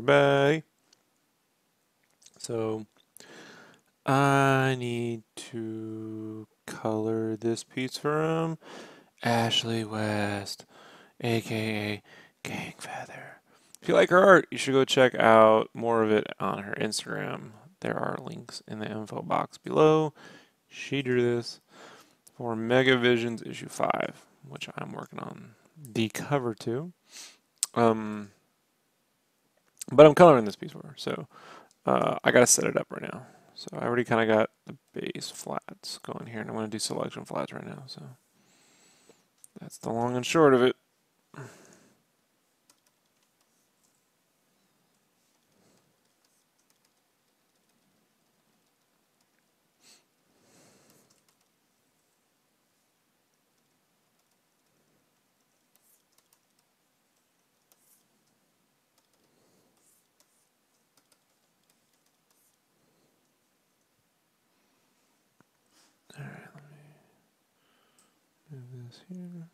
everybody. So I need to color this piece from Ashley West, aka Gangfeather. If you like her art, you should go check out more of it on her Instagram. There are links in the info box below. She drew this for Mega Visions issue 5, which I'm working on the cover to. But I'm coloring this piece for her, so I gotta set it up right now. So I already kind of got the base flats going here, and I'm going to do selection flats right now. So that's the long and short of it. All right, let me move this here.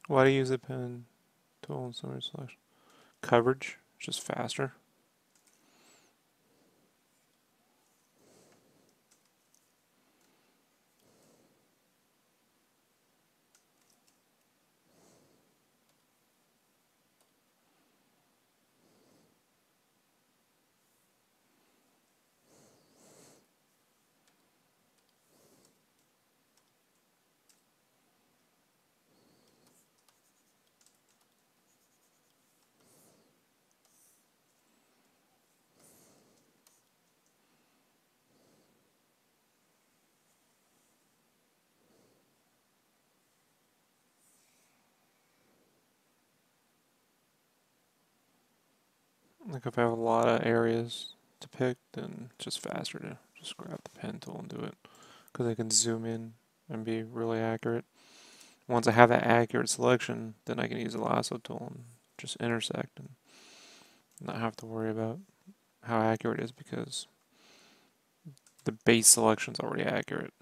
Why do you use the pen tool in summary selection? Coverage, just faster. Like if I have a lot of areas to pick, then it's just faster to just grab the pen tool and do it, because I can zoom in and be really accurate. Once I have that accurate selection, then I can use the lasso tool and just intersect and not have to worry about how accurate it is, because the base selection is already accurate.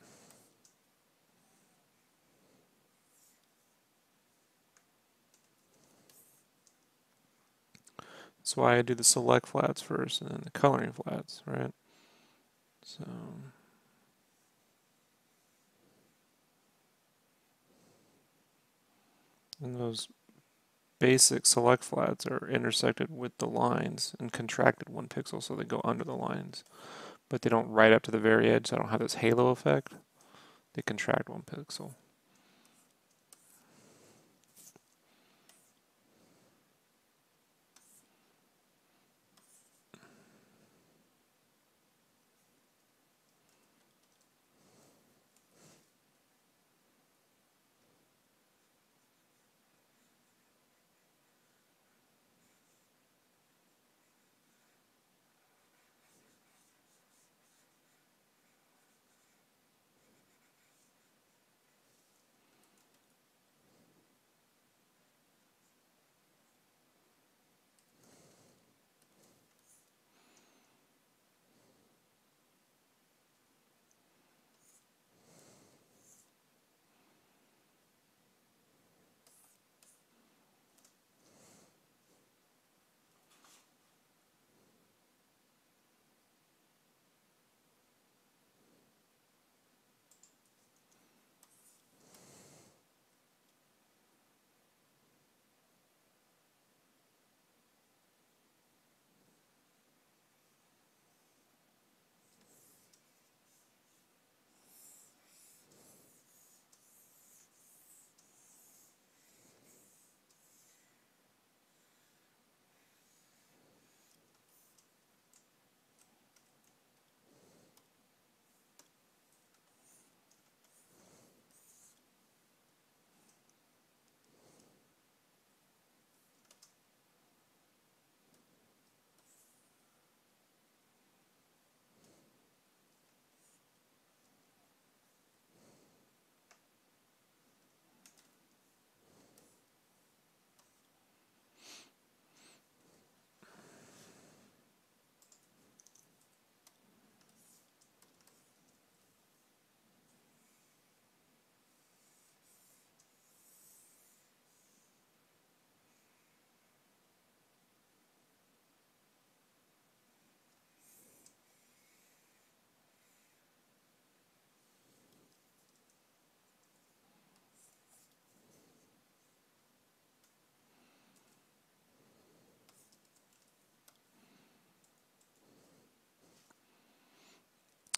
That's why I do the select flats first and then the coloring flats, right? So, and those basic select flats are intersected with the lines and contracted 1 pixel, so they go under the lines. But they don't right up to the very edge, so I don't have this halo effect. They contract 1 pixel.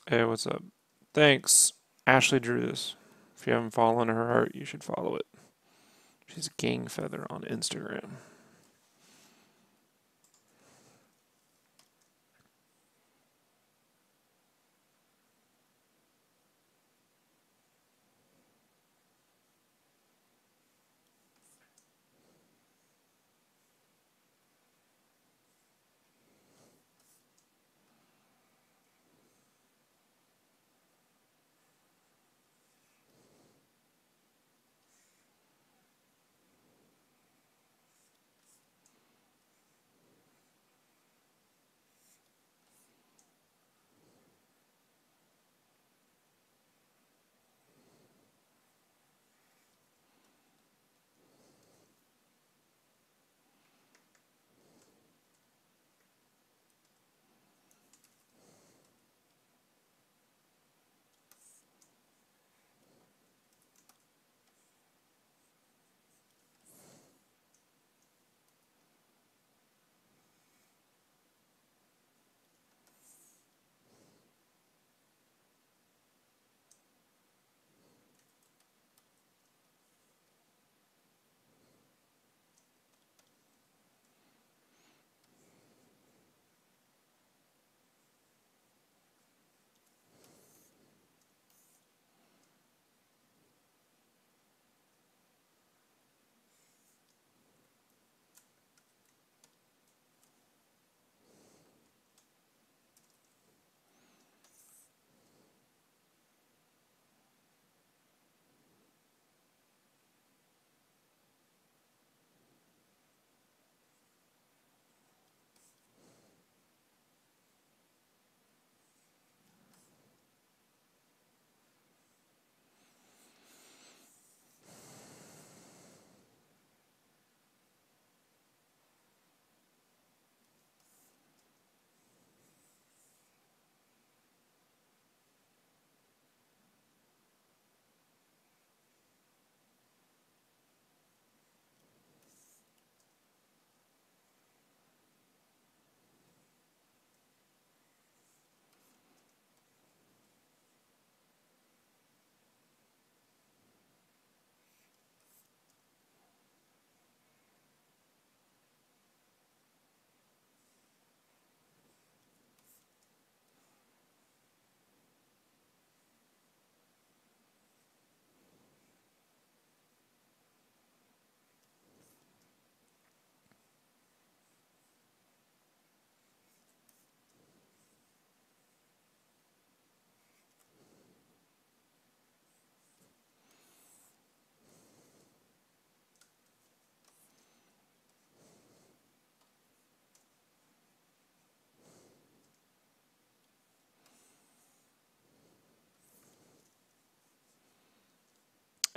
Hey, what's up? Thanks. Ashley drew this. If you haven't followed her art, you should follow it. She's Gangfeather on Instagram.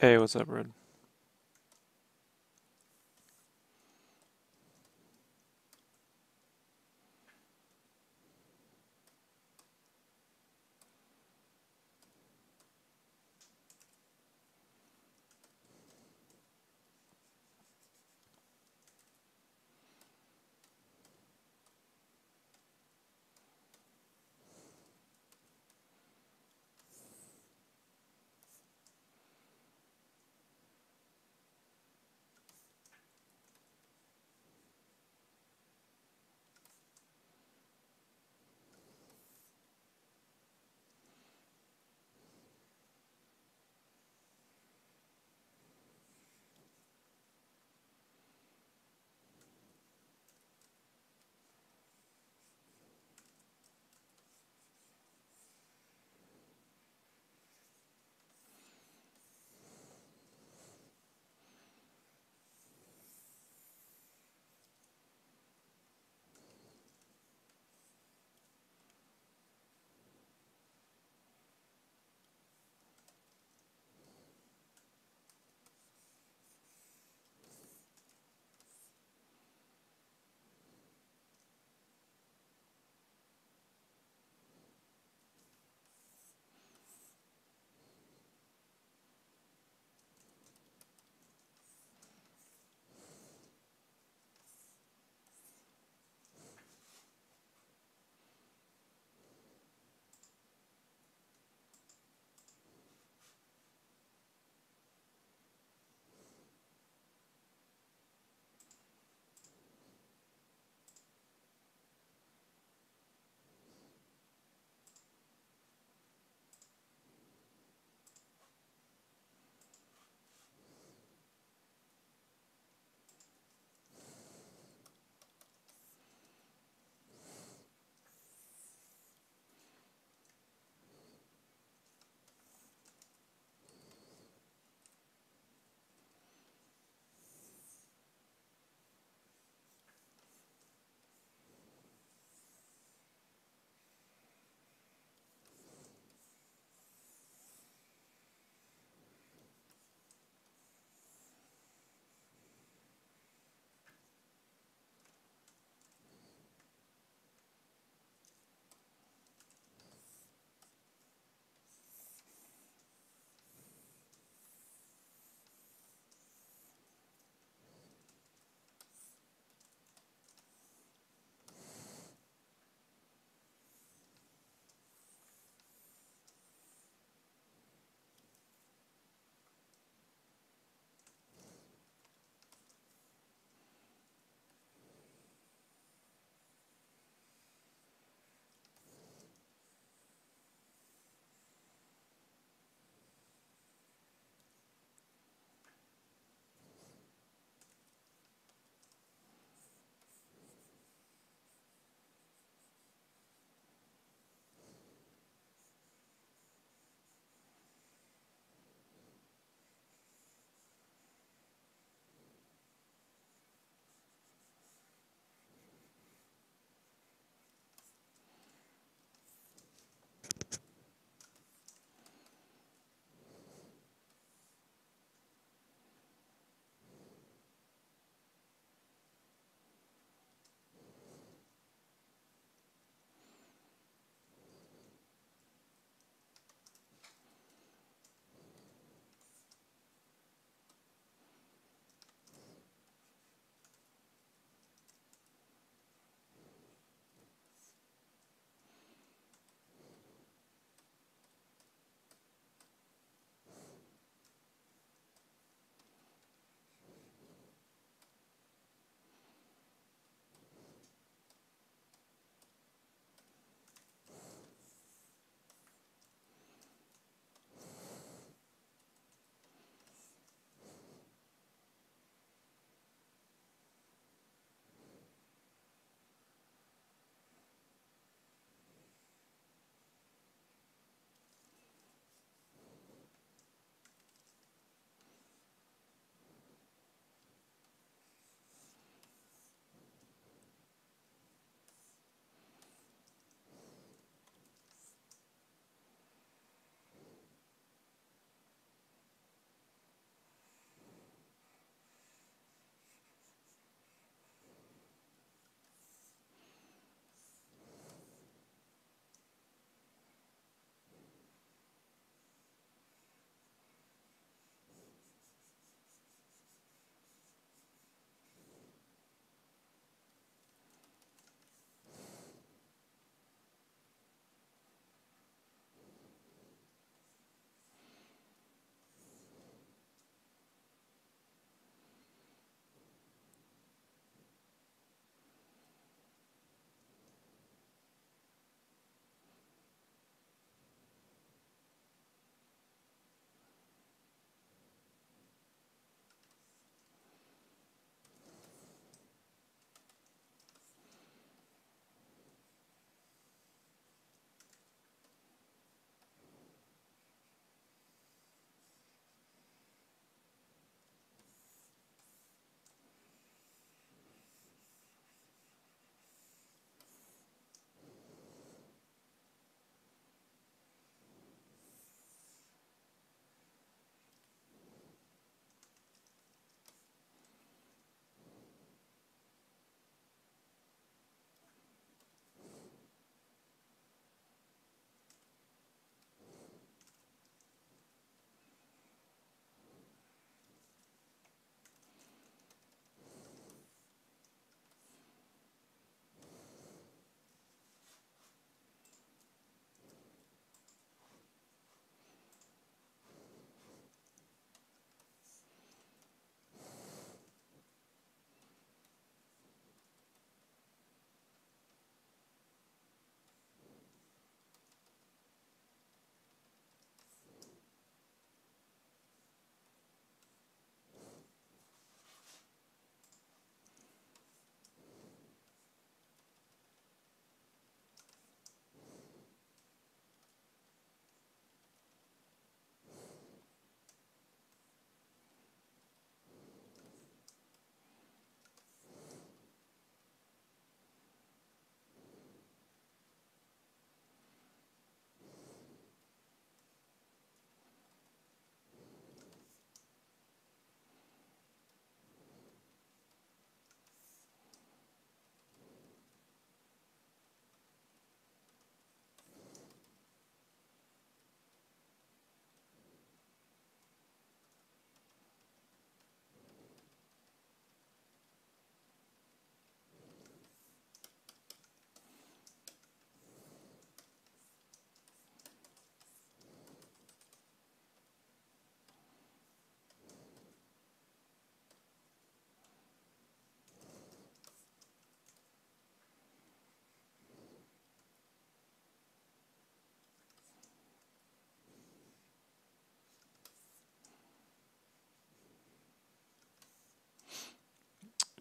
Hey, what's up, Red?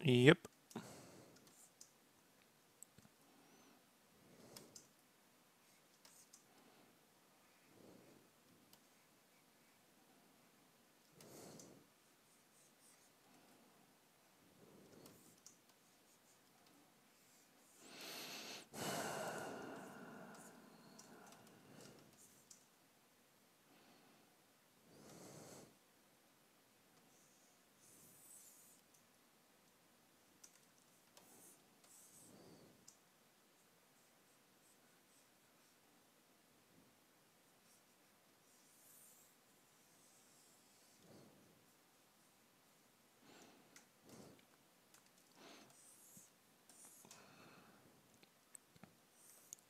Yep.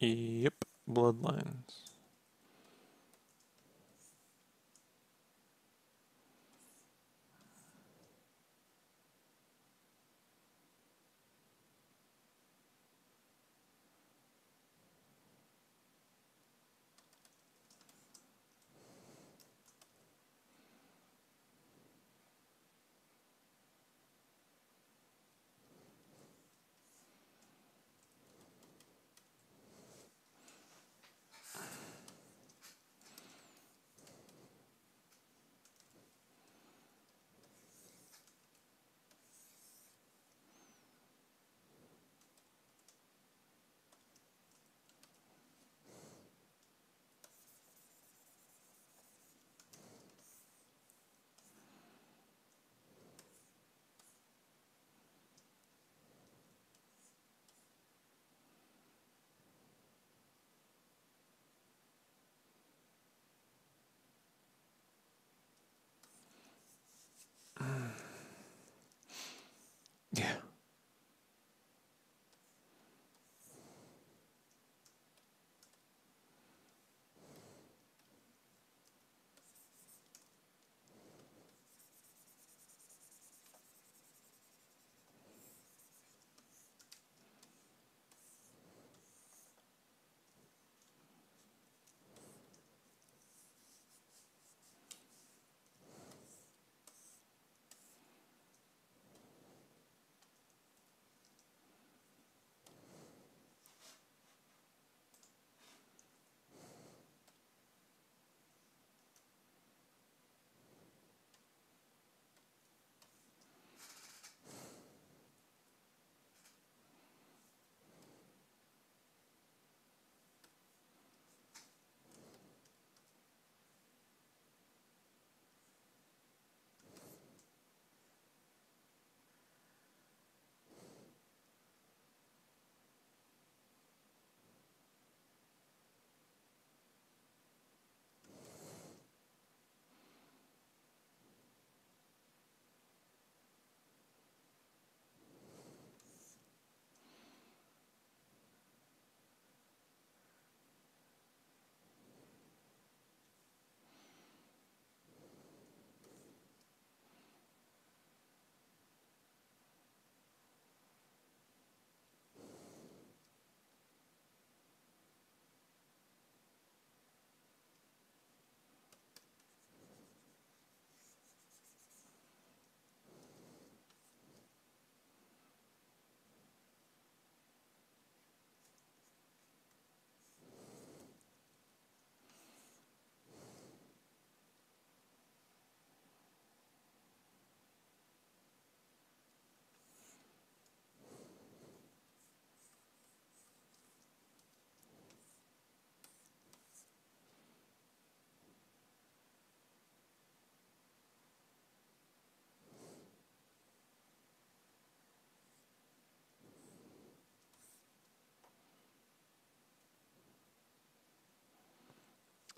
Yep. Bloodlines. Yeah.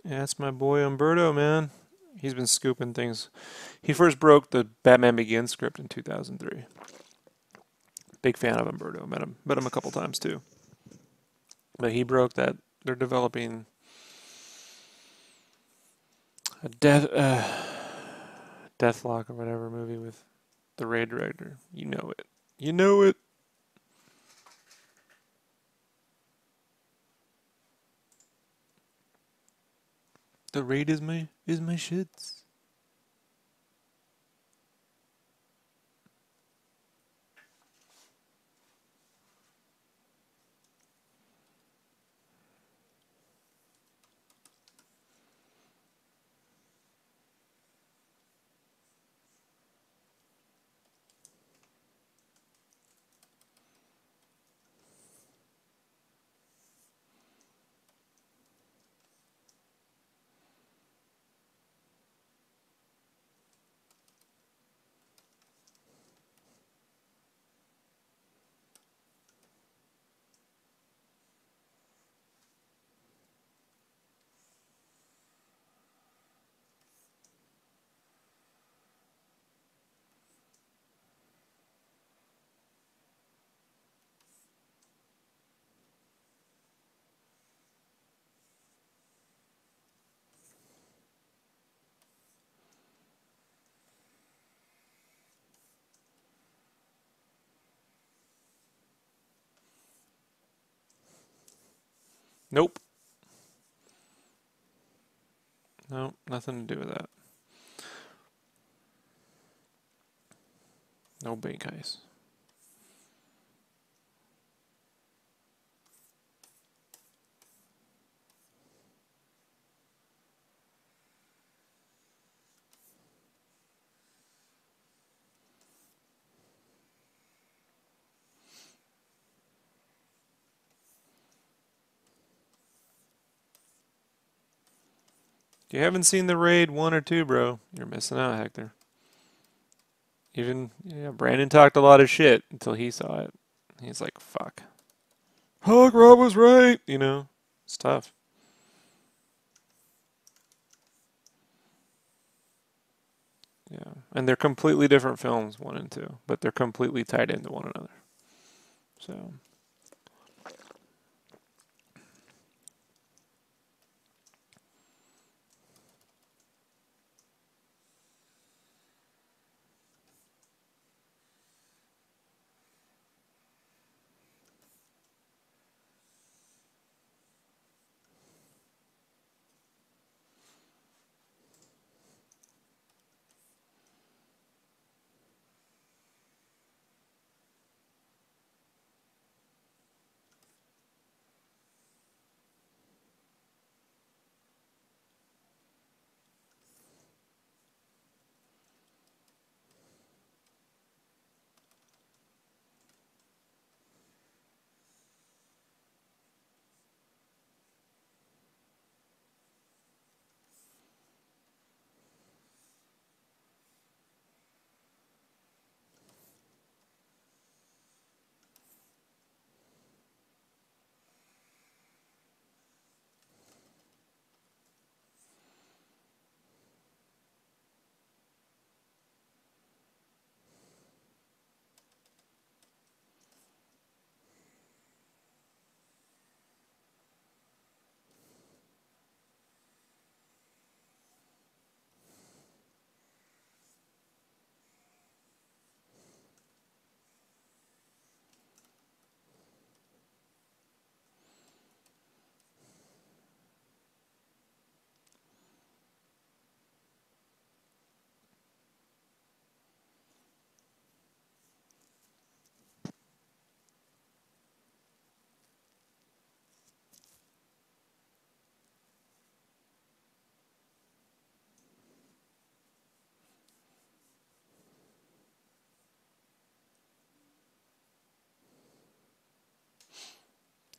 Yeah, that's my boy Umberto, man. He's been scooping things. He first broke the Batman Begins script in 2003. Big fan of Umberto. Met him a couple times too. But he broke that. They're developing a Deathlock or whatever movie with the Raid director. You know it. You know it. The Raid is my shits. Nope. Nope, nothing to do with that. No bake ice. If you haven't seen the raid 1 or 2, bro, you're missing out, Hector. Even Brandon talked a lot of shit until he saw it. He's like, fuck. Hog Rob was right. You know, it's tough. Yeah. And they're completely different films, 1 and 2, but they're completely tied into one another. So.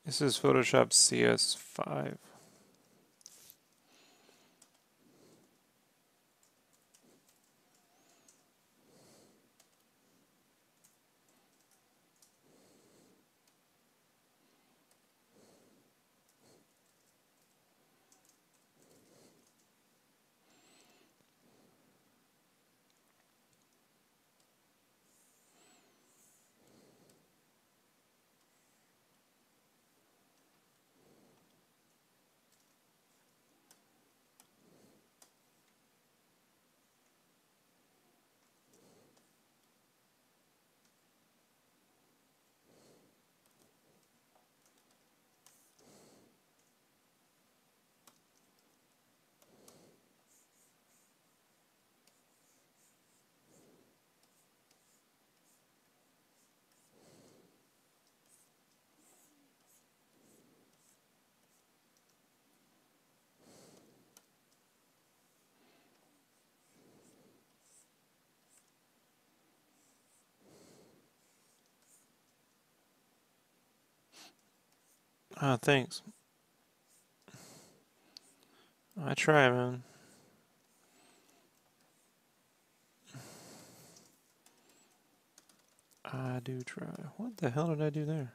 This is Photoshop CS5. Ah, thanks. I try, man. I do try. What the hell did I do there?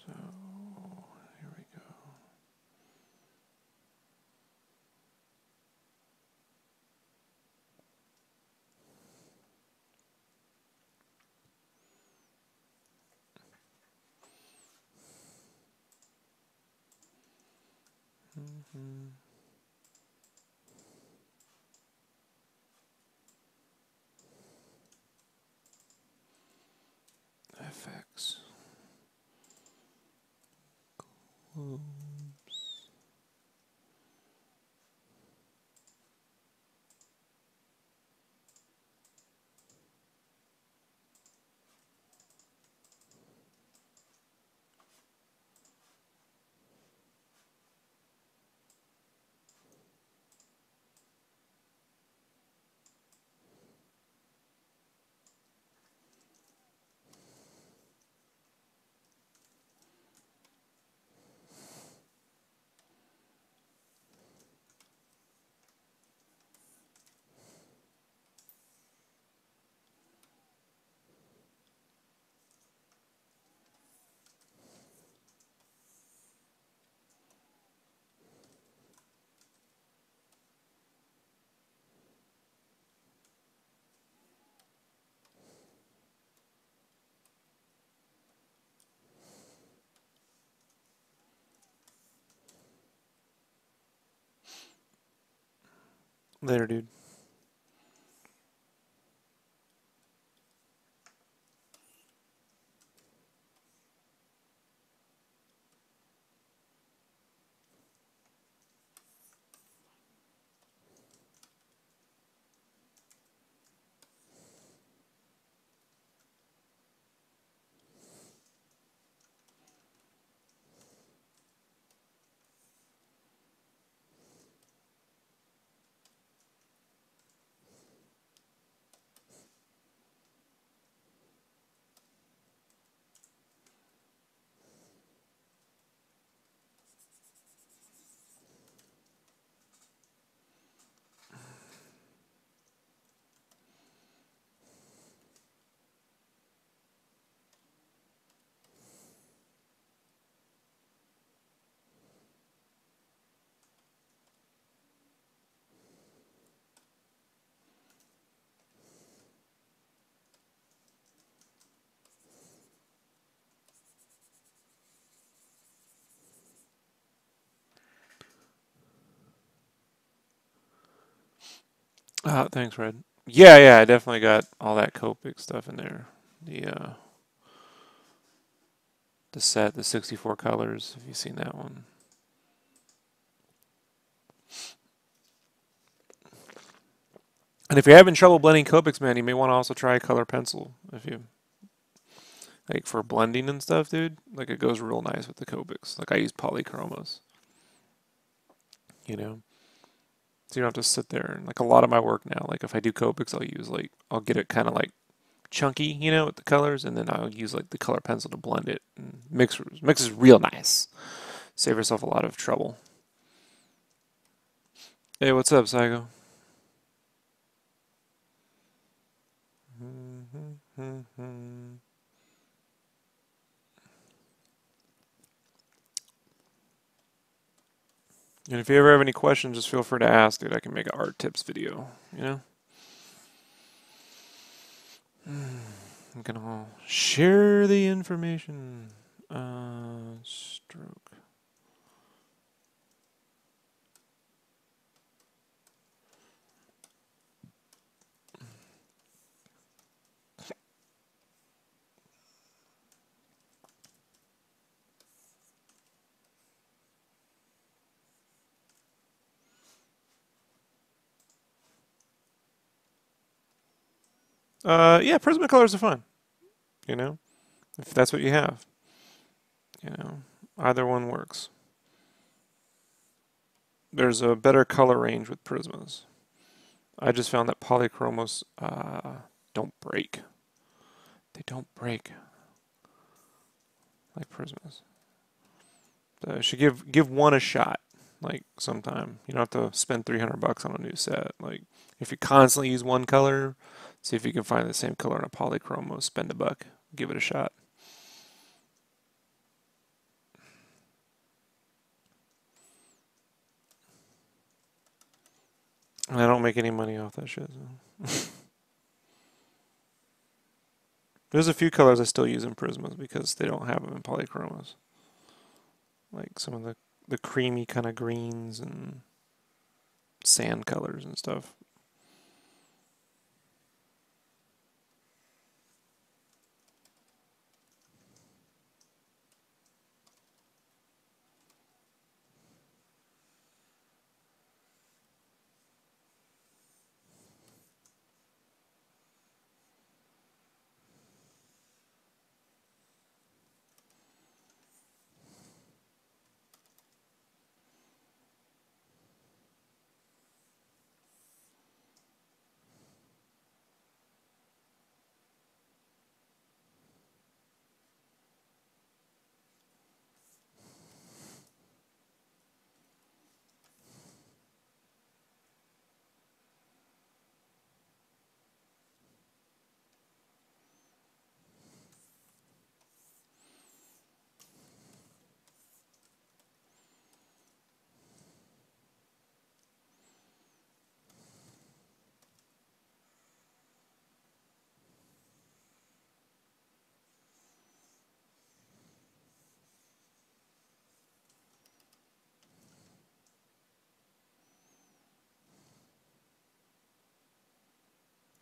So, here we go. Later, dude. Thanks, Red. Yeah, I definitely got all that Copic stuff in there. The set, the 64 colors. Have you seen that one? And if you're having trouble blending Copics, man, you may want to also try color pencil. If you like for blending and stuff, dude, like it goes real nice with the Copics. Like I use Polychromos, you know. So you don't have to sit there and like a lot of my work now. Like if I do Copics, I'll get it kind of like chunky, with the colors, and then I'll use like the color pencil to blend it and mixes real nice. Save yourself a lot of trouble. Hey, what's up, Psycho? And if you ever have any questions, just feel free to ask, dude. I can make an art tips video, I'm gonna share the information. Stroke. Yeah, Prismacolors are fun. If that's what you have, either one works. There's a better color range with Prismas. I just found that Polychromos don't break. They don't break like Prismas. So you should give one a shot. Like sometime you don't have to spend $300 on a new set. Like if you constantly use one color, see if you can find the same color in a Polychromos. Spend a buck, give it a shot. And I don't make any money off that shit. So. There's a few colors I still use in Prismas because they don't have them in Polychromos. Like some of the creamy kind of greens and sand colors and stuff.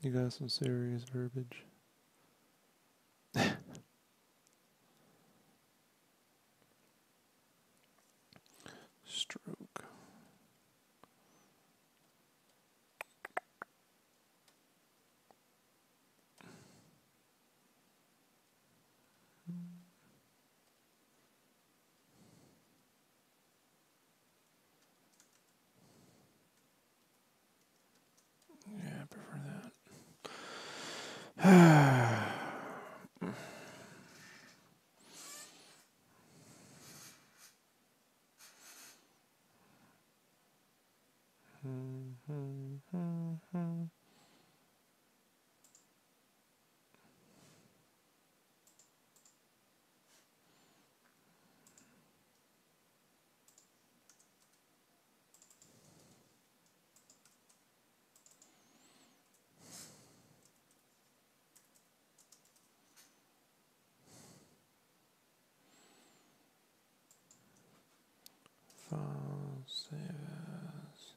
You got some serious verbiage. Stroke. Yeah, I prefer that. File save as.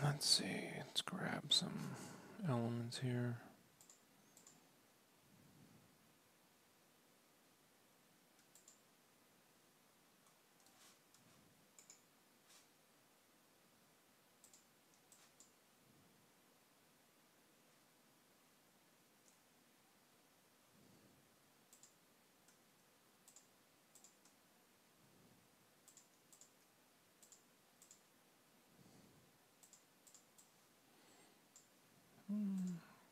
Let's see, let's grab some elements here.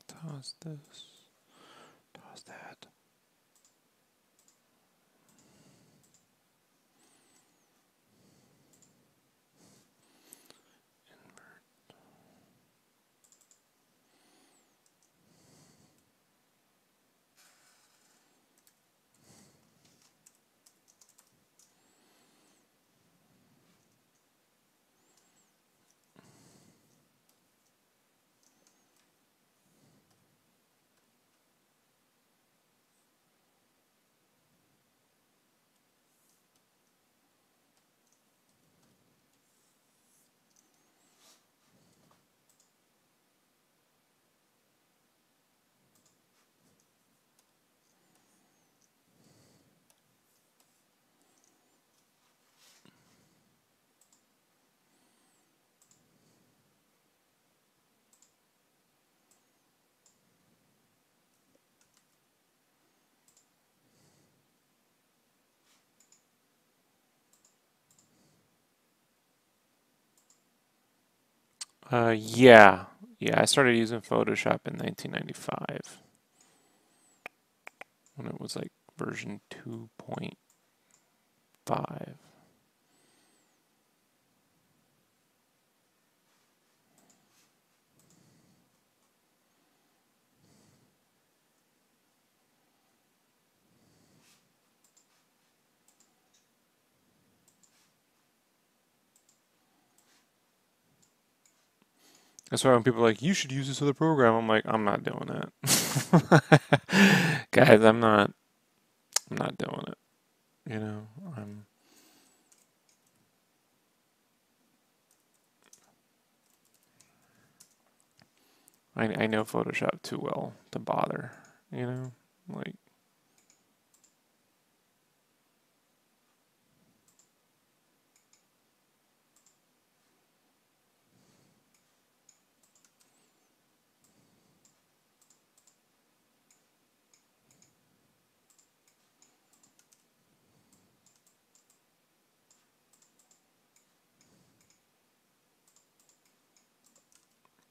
Toss this, toss that. Yeah. Yeah, I started using Photoshop in 1995 when it was like version 2.5. That's why when people are like, you should use this other program, I'm like, I'm not doing that. Guys, I'm not doing it. You know, I know Photoshop too well to bother, you know? Like,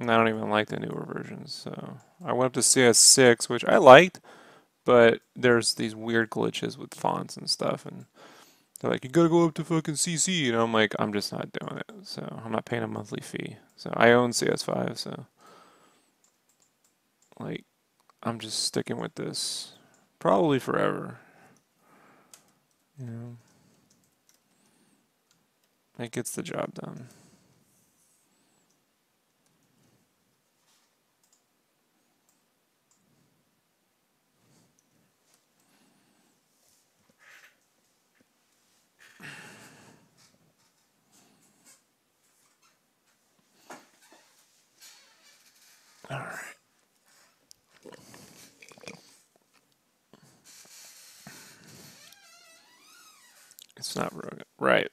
And I don't even like the newer versions. So I went up to CS6, which I liked, but there's these weird glitches with fonts and stuff, and they're like, you gotta go up to fucking CC, and I'm like, I'm just not doing it. So I'm not paying a monthly fee. So I own CS5, so like I'm just sticking with this probably forever. You know, it gets the job done. All right. It's not rugged. Right.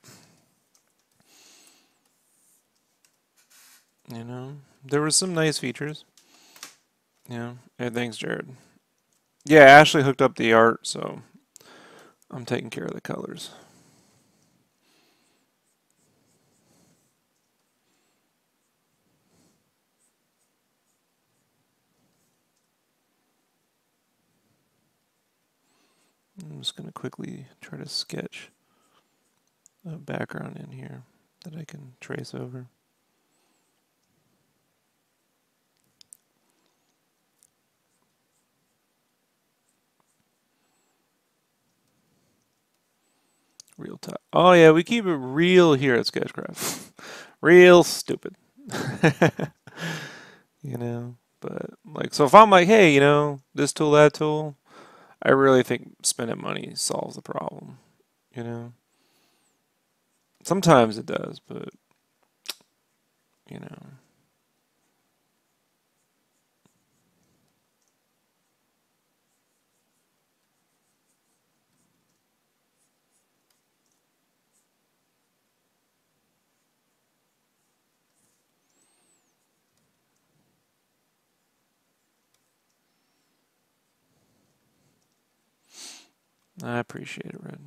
You know, there was some nice features. Yeah. Hey, thanks, Jared. Yeah, Ashley hooked up the art, so I'm taking care of the colors. I'm just going to quickly try to sketch a background in here that I can trace over. Real time. Oh yeah, we keep it real here at SketchCraft. Real stupid. You know, but like, so if I'm like, hey, you know, this tool, that tool, I really think spending money solves the problem. You know, sometimes it does, but you know, I appreciate it, Red.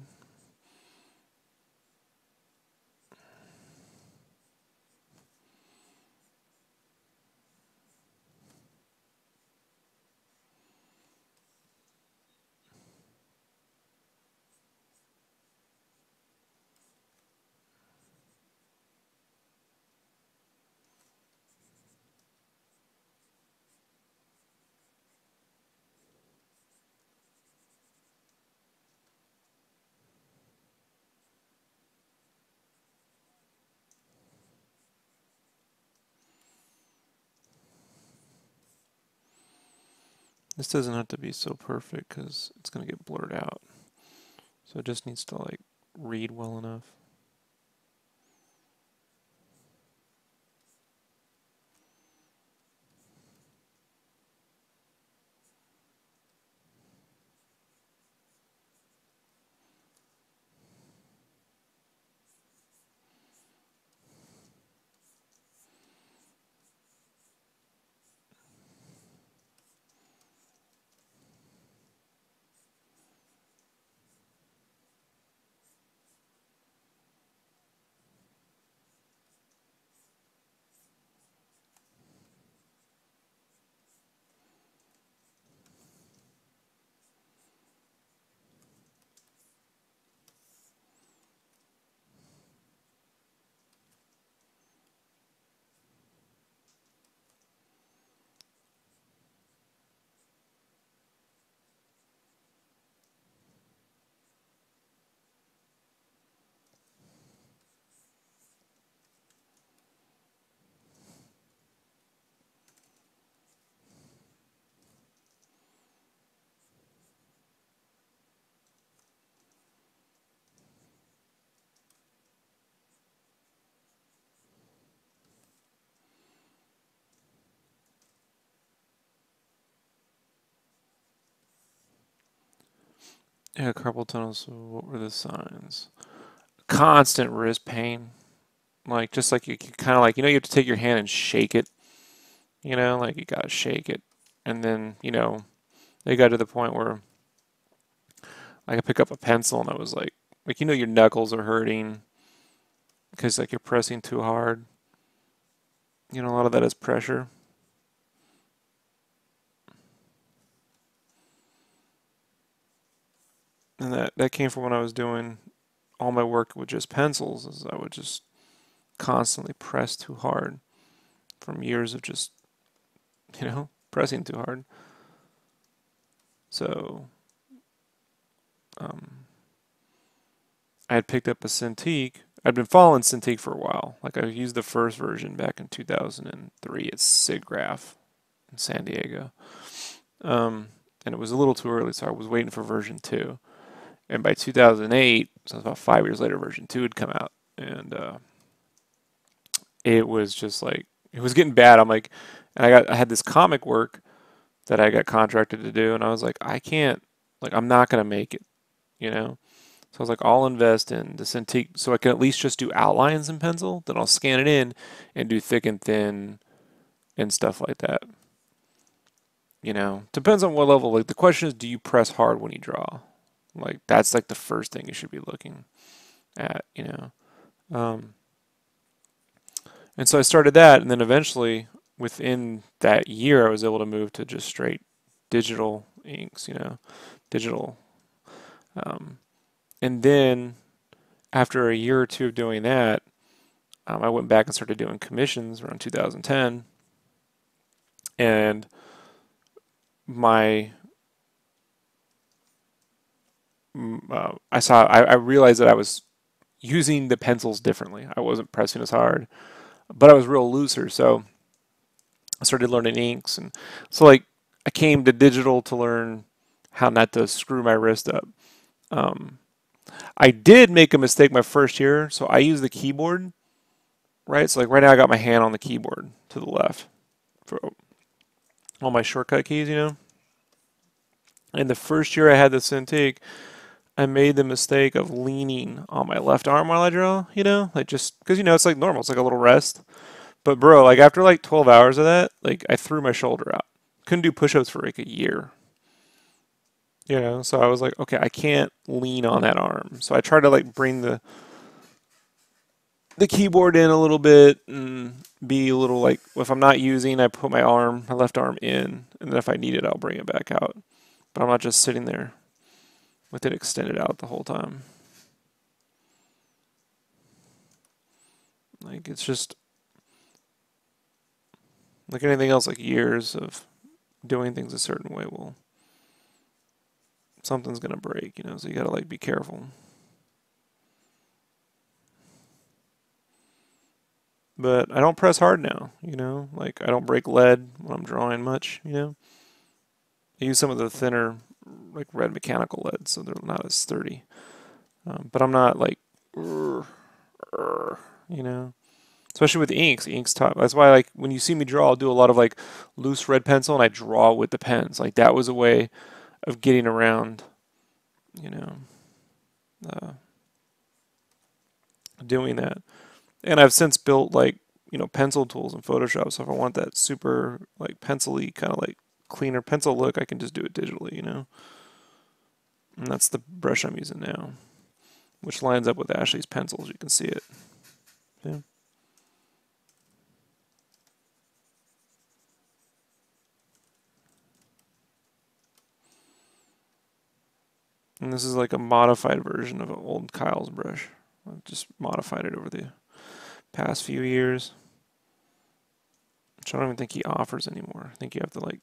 This doesn't have to be so perfect because it's gonna get blurred out. So it just needs to like read well enough. Yeah, carpal tunnel. So what were the signs? Constant wrist pain. Like just like you kind of like, you know, you have to take your hand and shake it. You know, like you gotta shake it, and then you know they got to the point where I could pick up a pencil and I was like you know, your knuckles are hurting because like you're pressing too hard. You know, a lot of that is pressure. And that came from when I was doing all my work with just pencils, is I would just constantly press too hard from years of just, pressing too hard. So um, I had picked up a Cintiq. I'd been following Cintiq for a while. Like I used the first version back in 2003 at SIGGRAPH in San Diego. And it was a little too early, so I was waiting for version 2. And by 2008, so about 5 years later, version 2 had come out. And it was just like, it was getting bad. I'm like, and I had this comic work that I got contracted to do, and I was like, I can't, like, I'm not going to make it, you know? So I was like, I'll invest in the Cintiq so I can at least just do outlines in pencil. Then I'll scan it in and do thick and thin and stuff like that. You know, depends on what level. Like the question is, do you press hard when you draw? Like that's like the first thing you should be looking at. And so I started that, and then eventually, within that year, I was able to move to just straight digital inks. Digital. Um, and then after a year or two of doing that, I went back and started doing commissions around 2010, and my I realized that I was using the pencils differently. I wasn't pressing as hard, but I was real looser. So I started learning inks, and so like I came to digital to learn how not to screw my wrist up. Um, I did make a mistake my first year, so I use the keyboard, right? So like right now I got my hand on the keyboard to the left for all my shortcut keys. And the first year I had the Cintiq, I made the mistake of leaning on my left arm while I draw, like just because it's like normal, it's like a little rest. But bro, like after like 12 hours of that, like I threw my shoulder out. Couldn't do push-ups for like a year. So I was like, okay, I can't lean on that arm. So I tried to like bring the keyboard in a little bit and be a little like if I'm not using, I put my left arm in, and then if I need it, I'll bring it back out. But I'm not just sitting there with it extended out the whole time. Like it's just like anything else, like years of doing things a certain way will something's gonna break. So you gotta like be careful. But I don't press hard now. Like I don't break lead when I'm drawing much. I use some of the thinner, like red mechanical lead, so they're not as sturdy. But I'm not like, "Urgh, urgh," you know. Especially with inks, inks tough. That's why like when you see me draw, I'll do a lot of like loose red pencil and I draw with the pens. Like that was a way of getting around, you know, uh, doing that. And I've since built like pencil tools in Photoshop. So if I want that super like pencil-y kind of like cleaner pencil look, I can just do it digitally. And that's the brush I'm using now, which lines up with Ashley's pencils. You can see it. Yeah. And this is like a modified version of an old Kyle's brush. I've just modified it over the past few years, which I don't even think he offers anymore. I think you have to like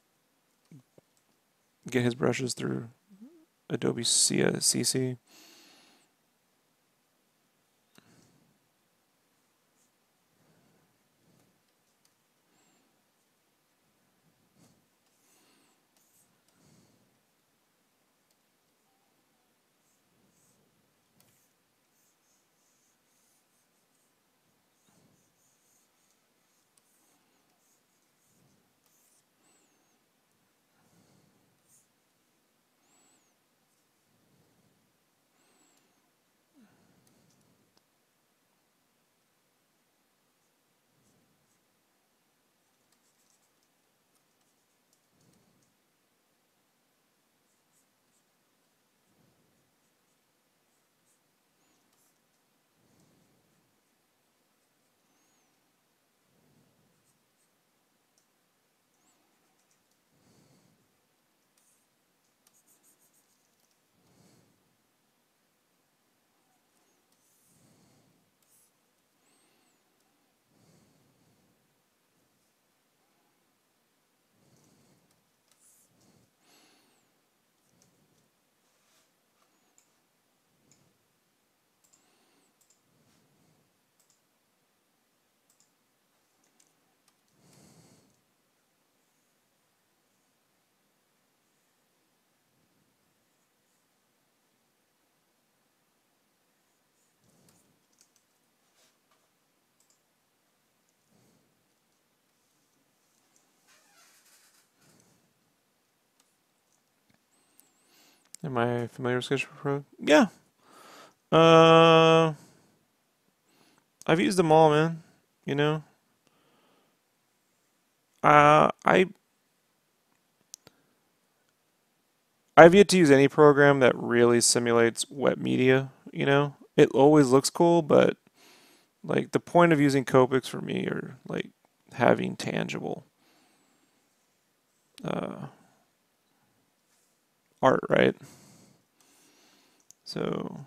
get his brushes through Adobe CC. Am I familiar with SketchBook Pro? Yeah. Uh, I've used them all, man. You know. Uh, I I've yet to use any program that really simulates wet media. You know, it always looks cool, but like the point of using Copics for me are like having tangible uh, art, right? So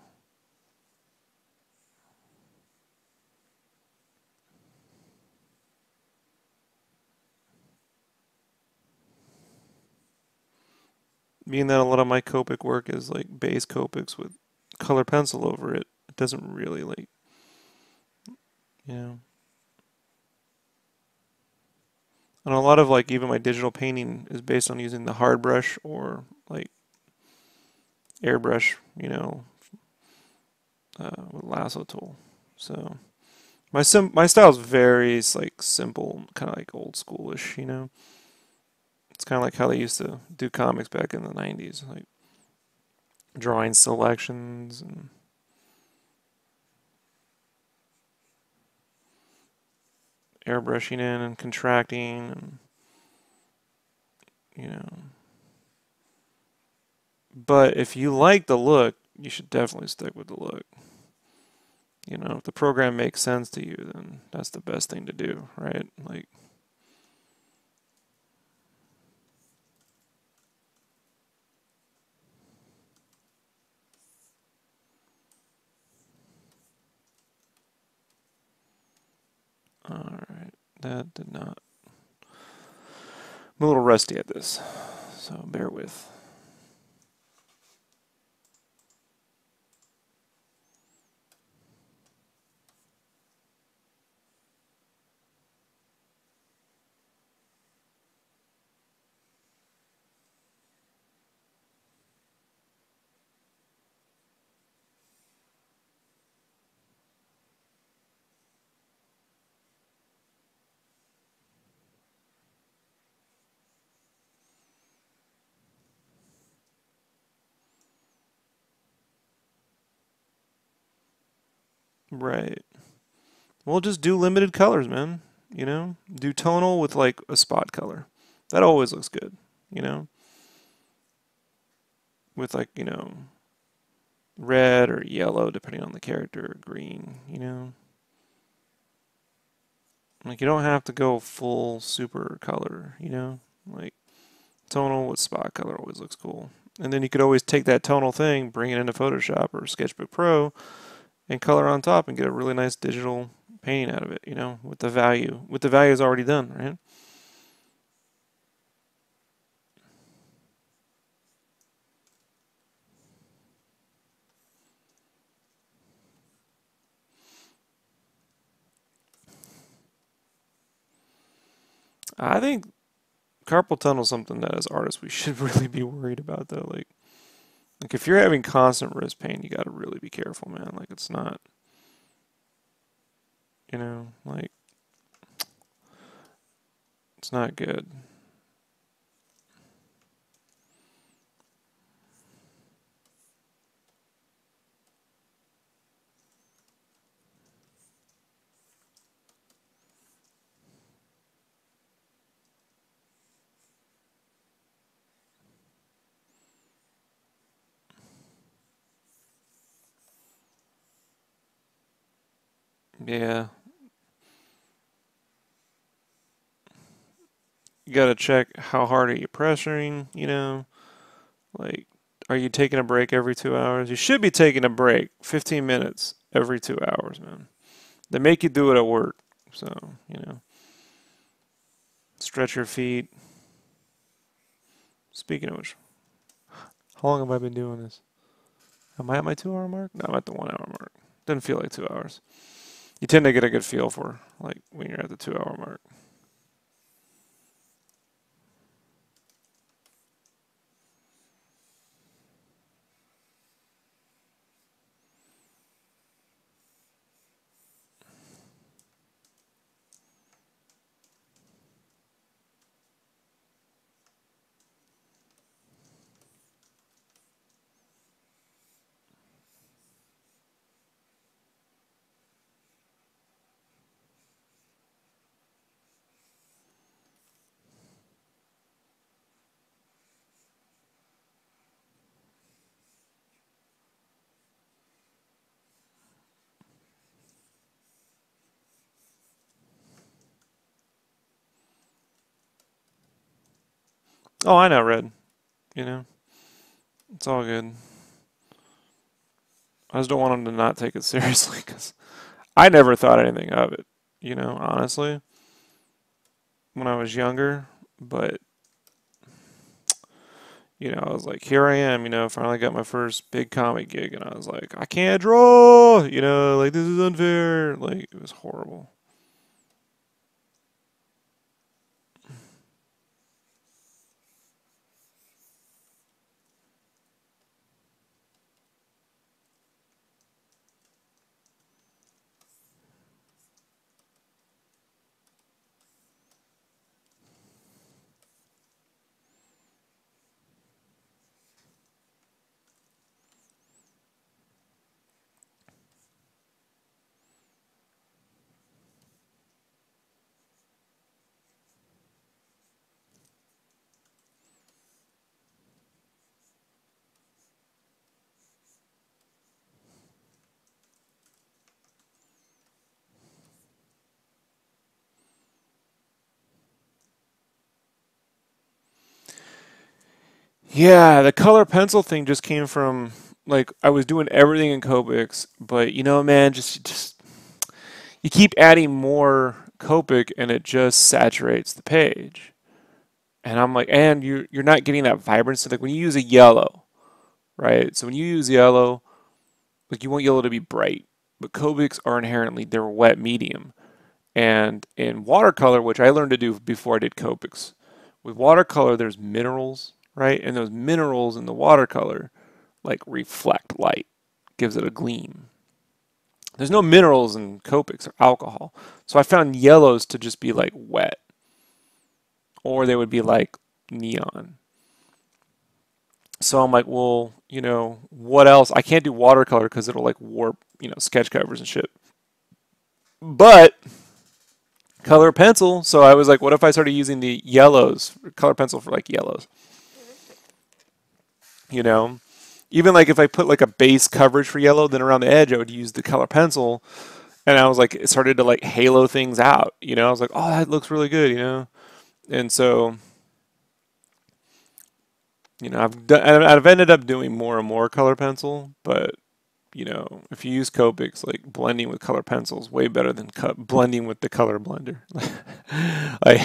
being that a lot of my Copic work is like base Copics with color pencil over it, it doesn't really like, you know. And a lot of like even my digital painting is based on using the hard brush or like airbrush, you know, with lasso tool. So my style is very like simple, kind of like old schoolish, you know. It's kind of like how they used to do comics back in the 90s, like drawing selections and airbrushing in and contracting and you know. But if you like the look, you should definitely stick with the look. You know, if the program makes sense to you, then that's the best thing to do, right? Like, all right, that did not. I'm a little rusty at this, so bear with. Right. Well, just do limited colors, man. You know, do tonal with like a spot color. That always looks good. You know, with like red or yellow depending on the character, or green. You know, like you don't have to go full super color. You know, like tonal with spot color always looks cool. And then you could always take that tonal thing, bring it into Photoshop or Sketchbook Pro, and color on top and get a really nice digital painting out of it, you know, with the value is already done, right? I think carpal tunnel is something that as artists we should really be worried about though. Like if you're having constant wrist pain, you got to really be careful, man. Like it's not, like it's not good. Yeah, you got to check how hard are you pressuring, like are you taking a break every 2 hours? You should be taking a break 15 minutes every 2 hours, man. They make you do it at work. So, stretch your feet. Speaking of which, how long have I been doing this? Am I at my 2 hour mark? No, I'm at the 1 hour mark. Doesn't feel like 2 hours. You tend to get a good feel for like when you're at the 2 hour mark. Oh, I know, red. You know, it's all good. I just don't want them to not take it seriously because I never thought anything of it. You know, honestly, when I was younger, but you know, I was like, here I am, you know, finally got my first big comic gig, and I was like, I can't draw, you know, like, this is unfair. Like, it was horrible. Yeah, the color pencil thing just came from, like, I was doing everything in Copics, but, you know, man, just you keep adding more Copic and it just saturates the page. And I'm like, and you're not getting that vibrancy. Like when you use a yellow, right? So when you use yellow, like you want yellow to be bright, but Copics are inherently they're wet medium. And in watercolor, which I learned to do before I did Copics, with watercolor there's minerals, right? And those minerals in the watercolor like reflect light, gives it a gleam. There's no minerals in Copics or alcohol. So I found yellows to just be like wet, or they would be like neon. So I'm like, well, you know, what else? I can't do watercolor because it'll like warp, you know, sketch covers and shit. But color pencil, so I was like, what if I started using the yellows, color pencil for like yellows? You know, even like if I put like a base coverage for yellow, then around the edge I would use the color pencil, and I was like, it started to like halo things out. You know, I was like, oh, that looks really good. You know, and so you know, I've ended up doing more and more color pencil, but you know, if you use Copics, like blending with color pencils, way better than blending with the color blender. Like,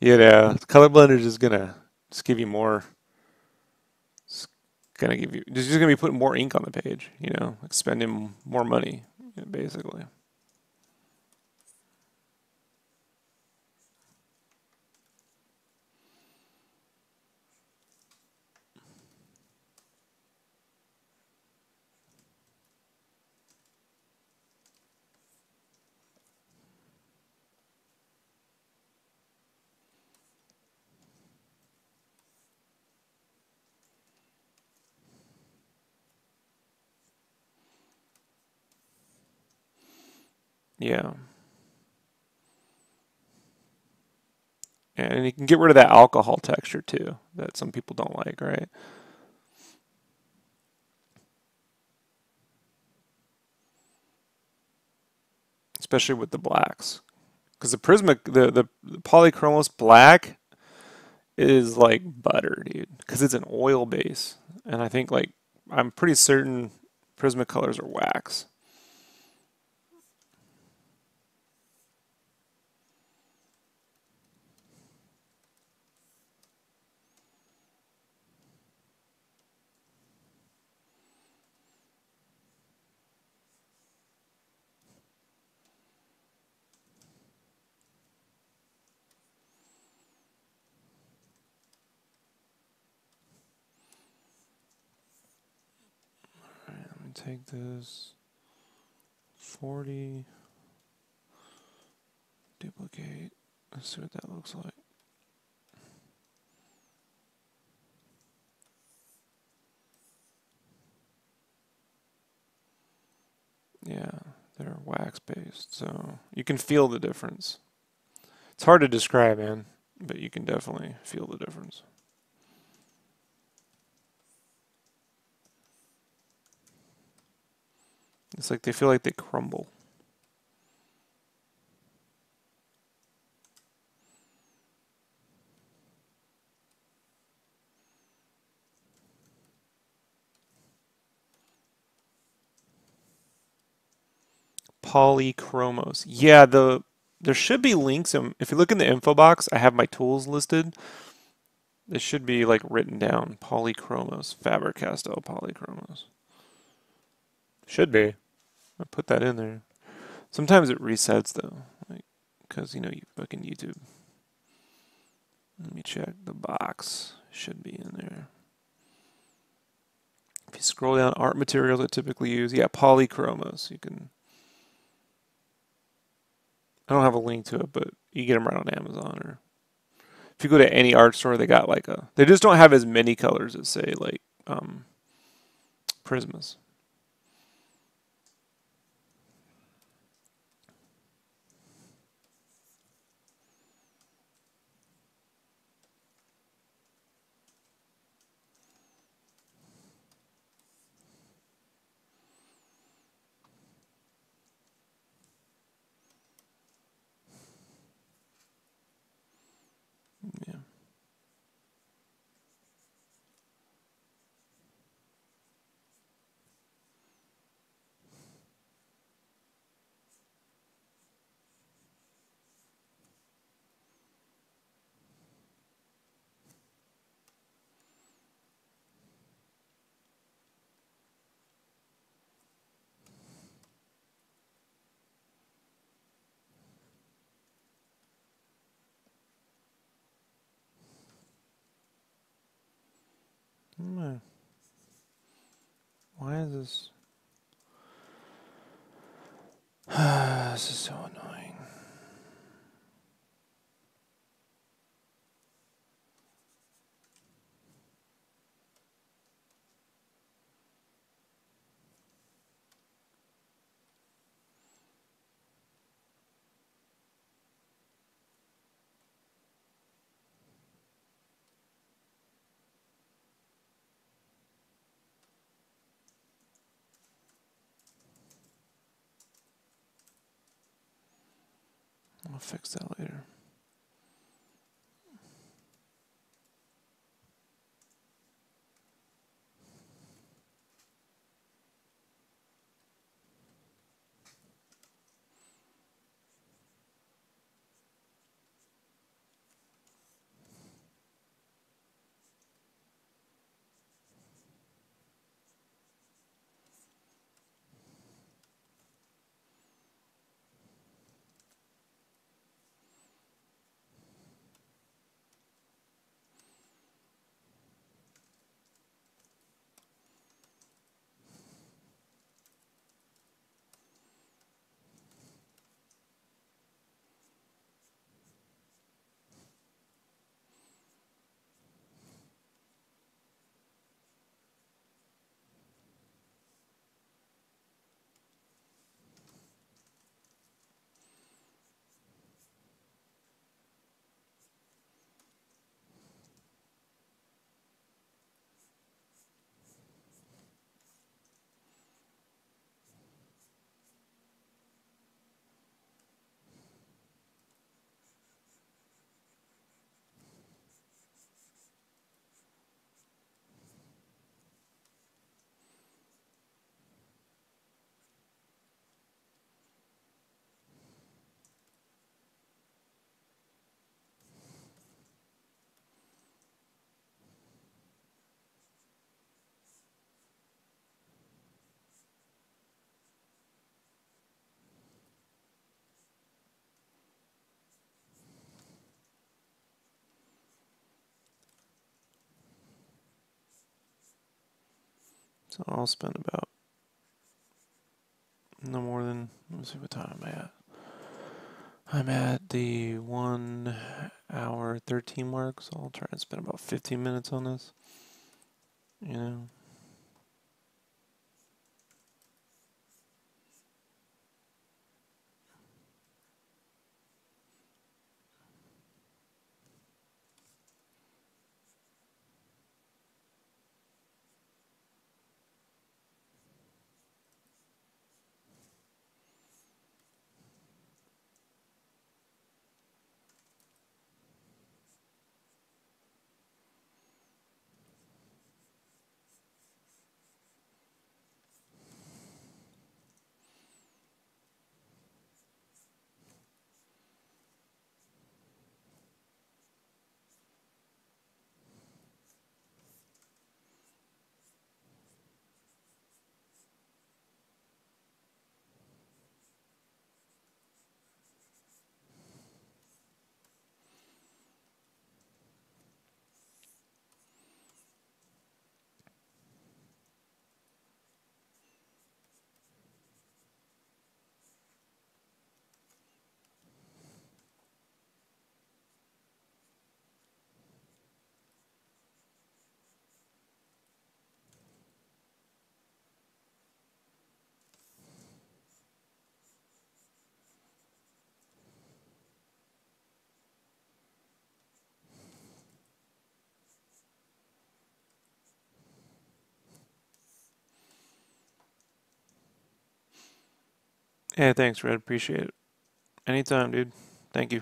you know, color blender is just gonna just give you more. It's gonna give you just gonna be putting more ink on the page. You know, like spending more money, basically. Yeah, and you can get rid of that alcohol texture too, that some people don't like, right? Especially with the blacks, because the Prisma, the Polychromos black is like butter, dude, because it's an oil base, and I think like I'm pretty certain Prismacolors are wax. All right, let me take this 40, duplicate. Let's see what that looks like. Yeah, they're wax based, so you can feel the difference. It's hard to describe, man, but you can definitely feel the difference. It's like they feel like they crumble. Polychromos. Yeah, there should be links. If you look in the info box, I have my tools listed. It should be like written down. Polychromos, Faber-Castell Polychromos. Should be. I put that in there. Sometimes it resets though, like because you know you fucking YouTube. Let me check the box. Should be in there. If you scroll down, art materials I typically use. Yeah, Polychromos. You can. I don't have a link to it, but you get them right on Amazon, or if you go to any art store, they got like a. They just don't have as many colors as say like Prismas. Yeah. Why is this? This is so annoying. I'll fix that later. So I'll spend about no more than, let me see what time I'm at. I'm at the 1 hour 13 mark, so I'll try and spend about 15 minutes on this. You know. Yeah, thanks, Red. Appreciate it. Anytime, dude. Thank you.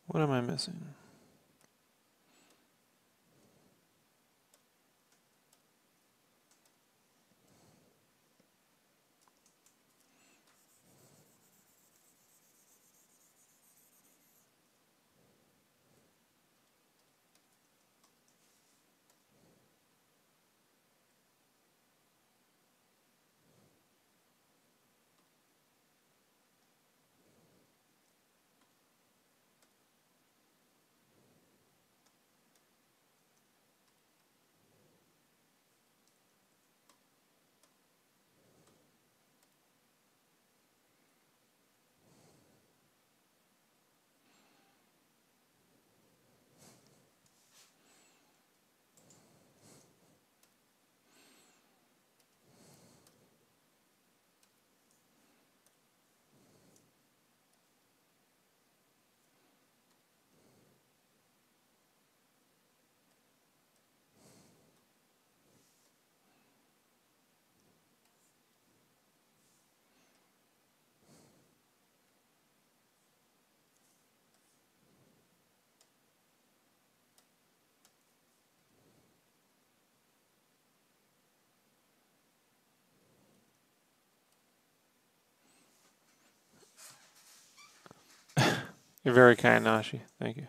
What am I missing? You're very kind, Nashi. Thank you.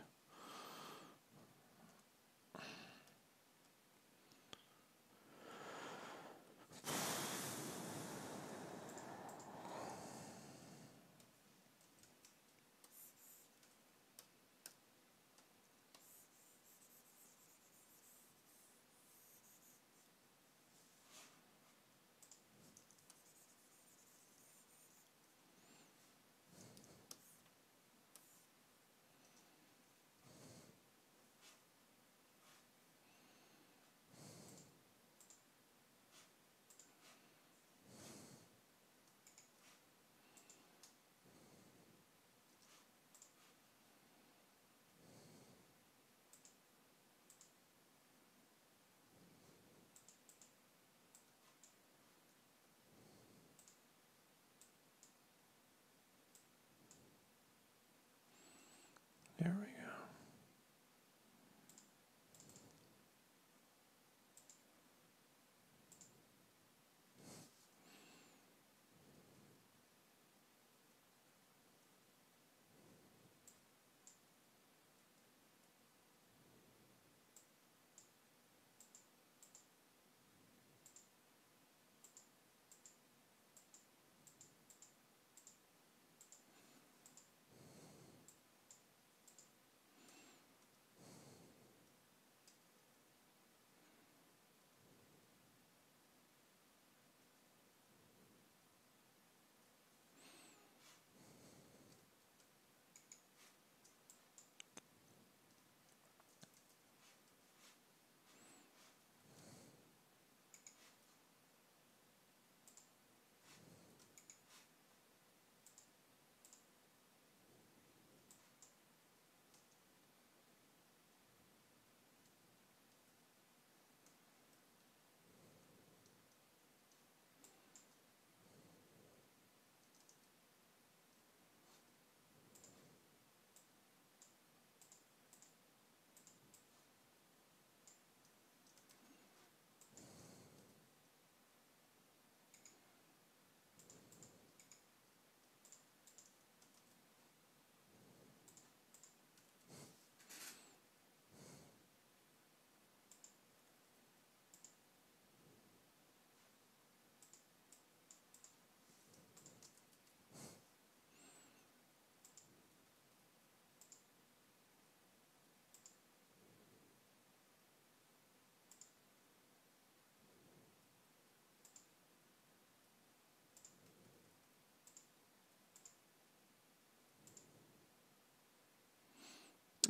There we go.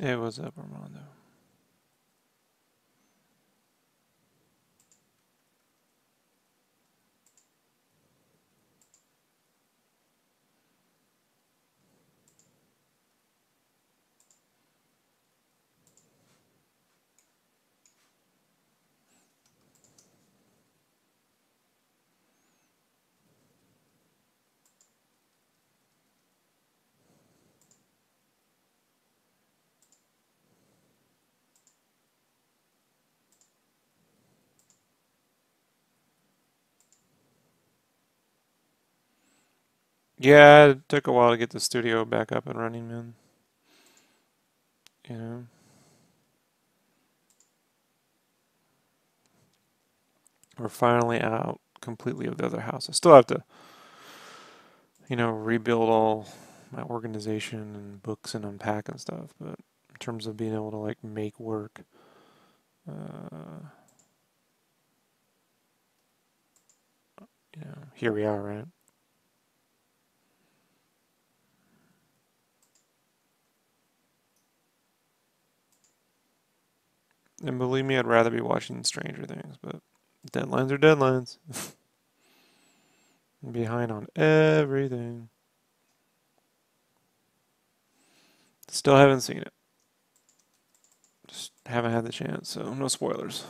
Hey, what's up, Armando? Yeah, it took a while to get the studio back up and running, man. You know, we're finally out completely of the other house. I still have to, rebuild all my organization and books and unpack and stuff. But in terms of being able to like make work, uh, here we are, right? And believe me, I'd rather be watching Stranger Things, but deadlines are deadlines. I'm behind on everything. Still haven't seen it. Just haven't had the chance, so no spoilers.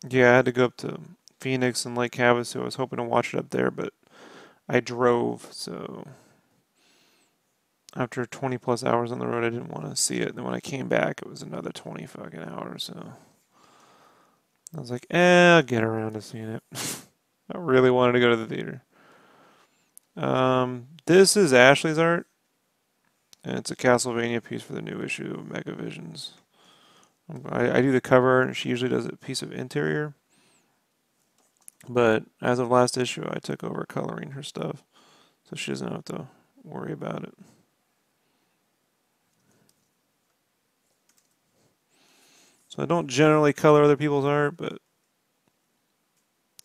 Yeah, I had to go up to Phoenix and Lake Havasu. I was hoping to watch it up there, but I drove, so after 20 plus hours on the road, I didn't want to see it. And then when I came back, it was another 20 fucking hours, so I was like, I'll get around to seeing it. I really wanted to go to the theater. This is Ashley's art, and it's a Castlevania piece for the new issue of Megavisions. I do the cover, and she usually does a piece of interior. But as of last issue, I took over coloring her stuff, so she doesn't have to worry about it. So I don't generally color other people's art, but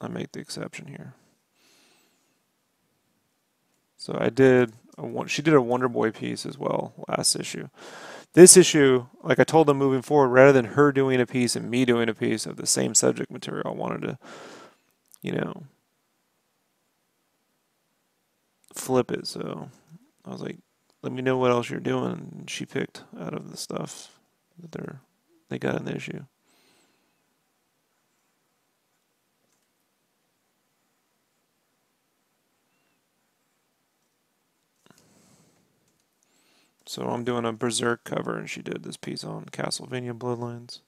I make the exception here. So she did a Wonder Boy piece as well last issue. This issue, like I told them moving forward, rather than her doing a piece and me doing a piece of the same subject material, I wanted to, you know, flip it. So I was like, let me know what else you're doing. And she picked out of the stuff that they got in the issue. So I'm doing a Berserk cover, and she did this piece on Castlevania Bloodlines.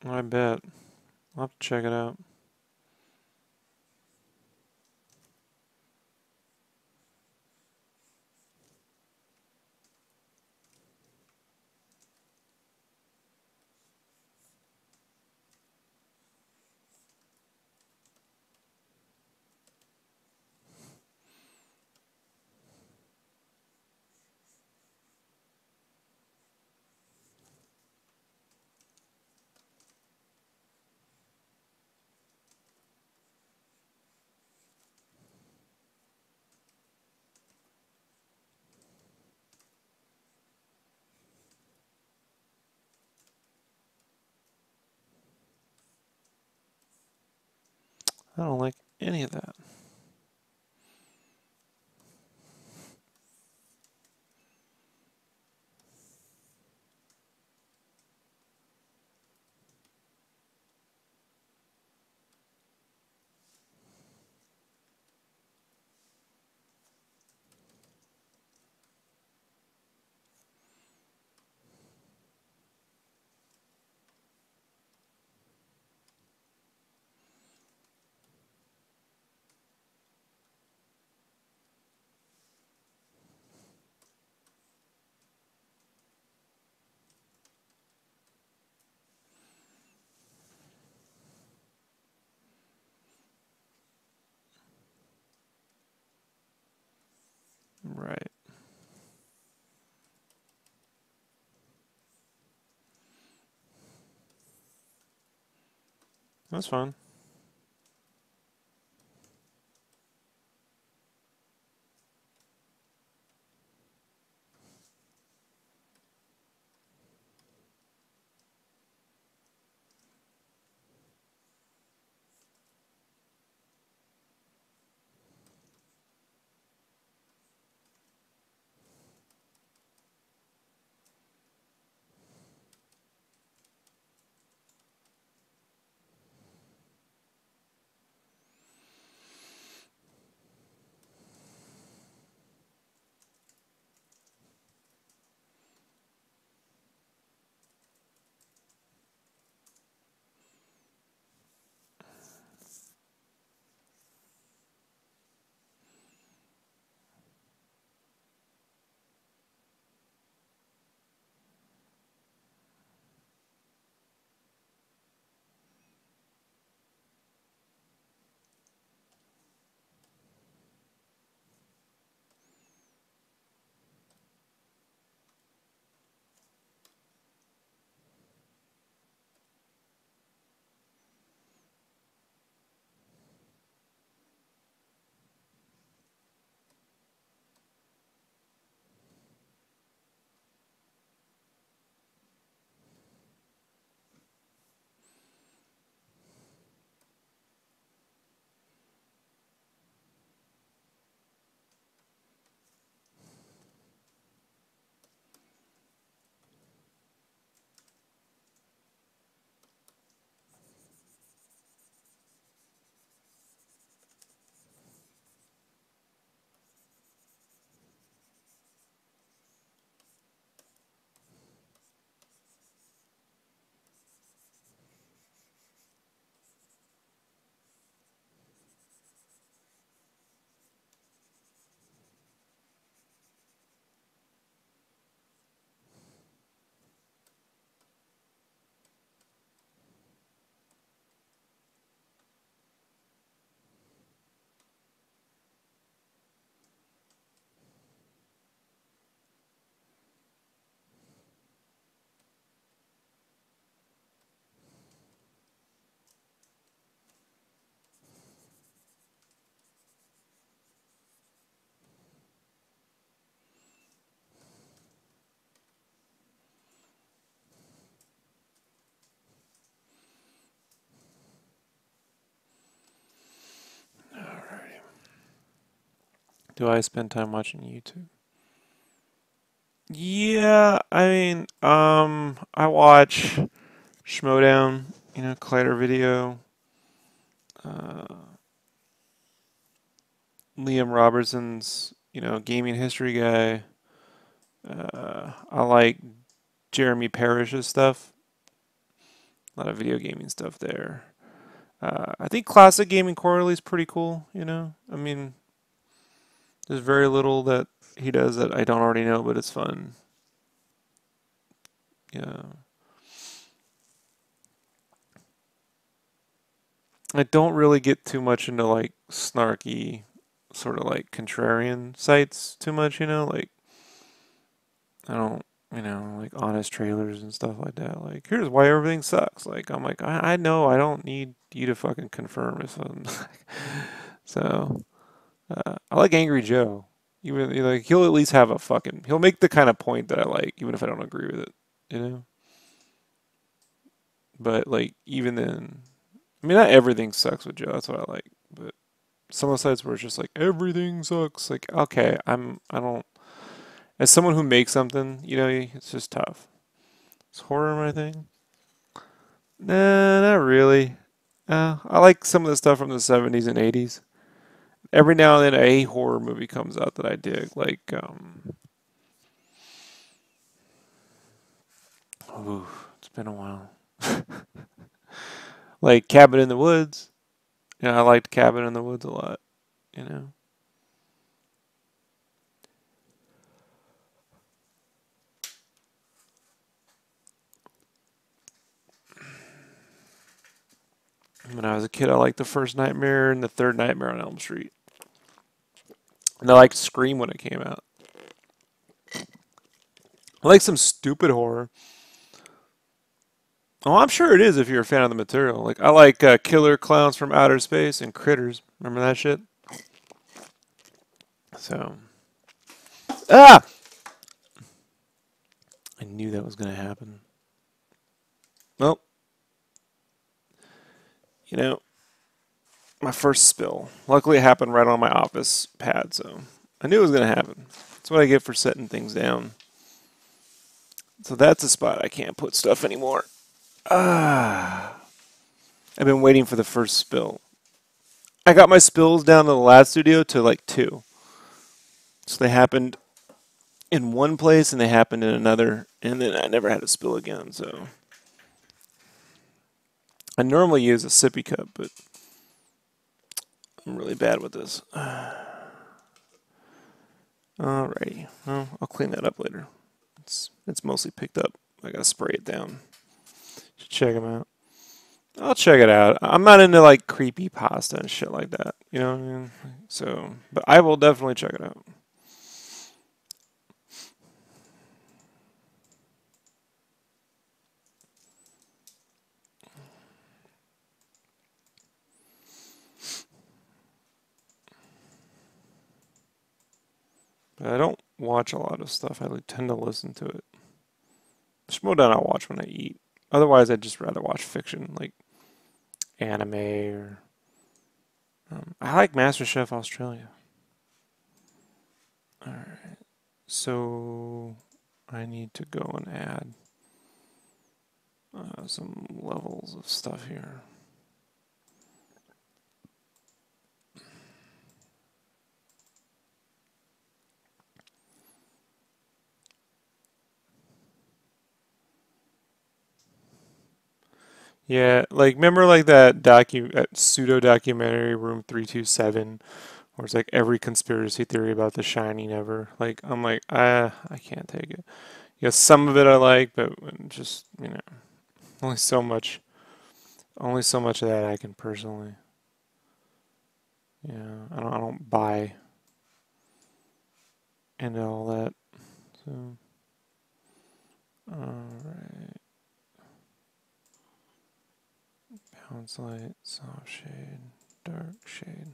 I bet. I'll have to check it out. I don't like any of that. Right. That's fine. Alrighty. Do I spend time watching YouTube? Yeah, I mean, I watch Schmodown, Collider Video, uh, Liam Robertson's, gaming history guy. I like Jeremy Parrish's stuff. A lot of video gaming stuff there. I think Classic Gaming Quarterly is pretty cool, I mean, there's very little that he does that I don't already know, but it's fun. Yeah. I don't really get too much into like snarky, sort of like contrarian sites too much, like I don't, like honest trailers and stuff like that. Like, here's why everything sucks. Like, I'm like, I know I don't need you to fucking confirm if something. So, I like Angry Joe. Even like he'll at least have a fucking. He'll make the kind of point that I like, even if I don't agree with it. You know. But like even then, I mean, not everything sucks with Joe. That's what I like. But some of the sites where it's just like everything sucks. Like, okay, I don't. As someone who makes something, you know, it's just tough. Is horror my thing? Nah, not really. I like some of the stuff from the 70s and 80s. Every now and then a horror movie comes out that I dig. Like, ooh, it's been a while. Like Cabin in the Woods. You know, I liked Cabin in the Woods a lot, you know. When I was a kid, I liked the first Nightmare and the third Nightmare on Elm Street. And I liked Scream when it came out. I like some stupid horror. Oh, I'm sure it is if you're a fan of the material. Like I like Killer Clowns from Outer Space and Critters. Remember that shit? So, ah, I knew that was gonna happen. Well, you know, my first spill. Luckily, it happened right on my office pad, so I knew it was gonna happen. That's what I get for setting things down. So that's a spot I can't put stuff anymore. Ah, I've been waiting for the first spill. I got my spills down to the last studio to like 2. So they happened in one place and they happened in another, and then I never had a spill again. So I normally use a sippy cup, but I'm really bad with this. Alrighty, well, I'll clean that up later. It's mostly picked up. I gotta spray it down. Should check them out. I'll check it out. I'm not into like creepy pasta and shit like that. You know what I mean? So, but I will definitely check it out. But I don't watch a lot of stuff. I tend to listen to it. Schmodown I watch when I eat. Otherwise, I'd just rather watch fiction, like anime or. I like MasterChef Australia. Alright. So I need to go and add some levels of stuff here. Yeah, like remember like that pseudo documentary Room 327 where it's like every conspiracy theory about The Shining ever. Like I'm like, I can't take it. Yeah, some of it I like, but just, you know, only so much only so much of that I can personally. Yeah, I don't buy into all that. So alright. Balance light, soft shade, dark shade.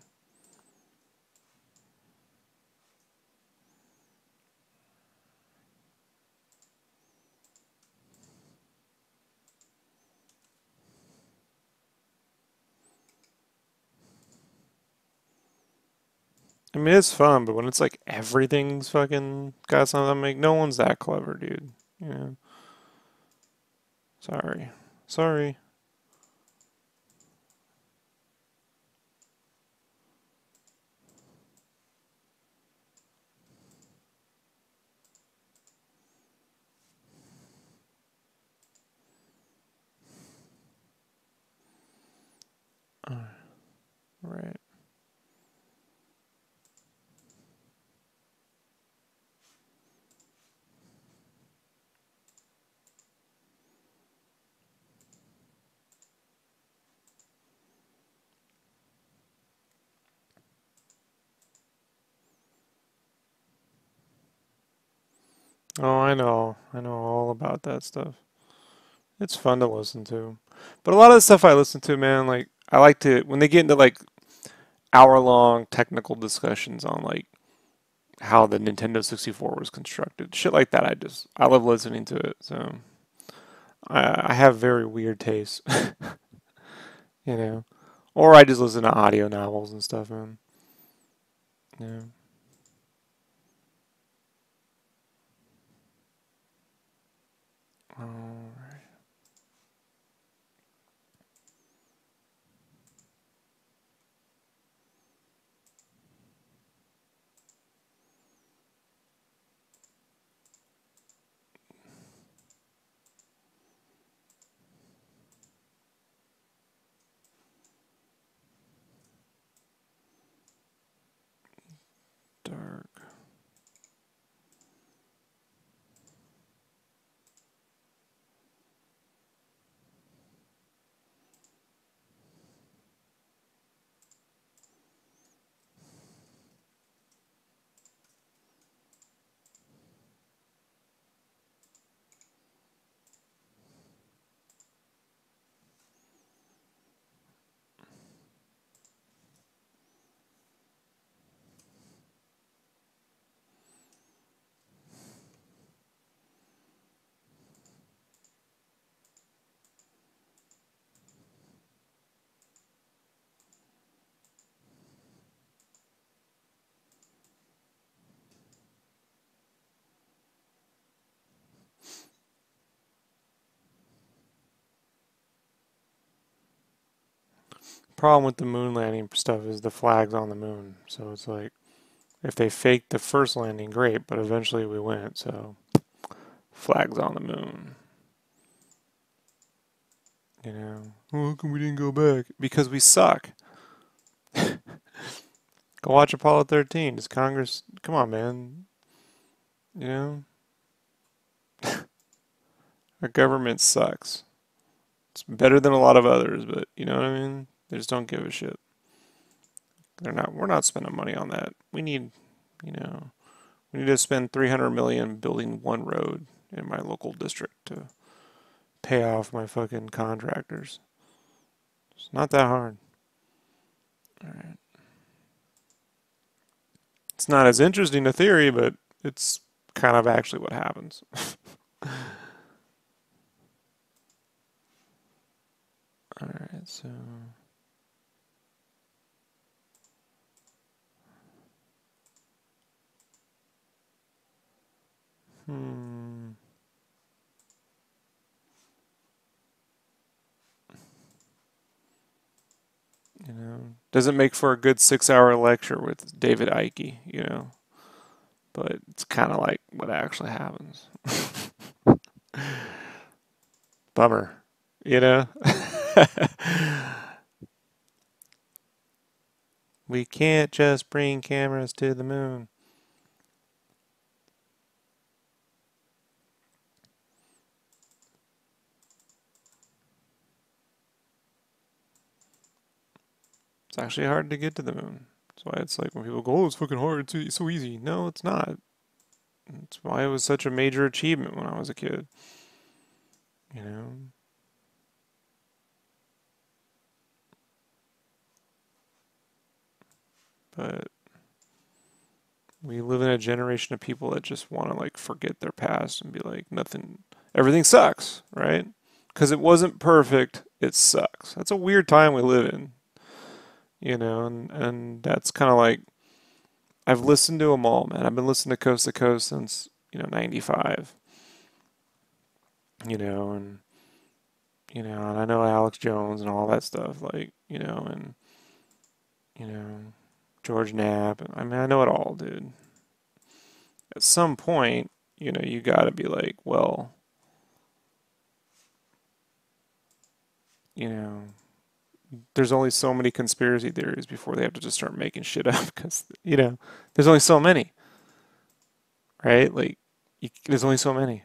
I mean, it's fun, but when it's like everything's fucking got something, I'm like, no one's that clever, dude. You know? Sorry. Sorry. Right. Oh, I know. I know all about that stuff. It's fun to listen to. But a lot of the stuff I listen to, man, like, I like to, when they get into like hour-long technical discussions on like how the Nintendo 64 was constructed, shit like that, I love listening to it. So I have very weird tastes. you know. Or I just listen to audio novels and stuff, man. Yeah. Alright. Dark. Problem with the moon landing stuff is the flag's on the moon. So it's like, if they faked the first landing, great, but eventually we went, so flag's on the moon. You know, well, how come we didn't go back? Because we suck. Go watch Apollo 13. Does Congress, come on, man. You know, our government sucks. It's better than a lot of others, but you know what I mean? They just don't give a shit. We're not spending money on that. We need, you know, we need to spend 300 million building one road in my local district to pay off my fucking contractors. It's not that hard. All right. It's not as interesting a theory, but it's kind of actually what happens. All right, so hmm. You know, doesn't make for a good 6-hour lecture with David Icke, you know, but it's kind of like what actually happens. Bummer, you know? We can't just bring cameras to the moon. It's actually hard to get to the moon. That's why it's like when people go, oh, it's fucking hard, it's so easy. No, it's not. That's why it was such a major achievement when I was a kid. You know? But we live in a generation of people that just want to like forget their past and be like, nothing, everything sucks, right? Because it wasn't perfect, it sucks. That's a weird time we live in, you know, and that's kind of like, I've listened to them all, man. I've been listening to Coast since, you know, 95, you know, and I know Alex Jones and all that stuff, like, you know, George Knapp. I mean, I know it all, dude. At some point, you know, you got to be like, well, you know, there's only so many conspiracy theories before they have to just start making shit up because, you know, there's only so many, right? Like, there's only so many.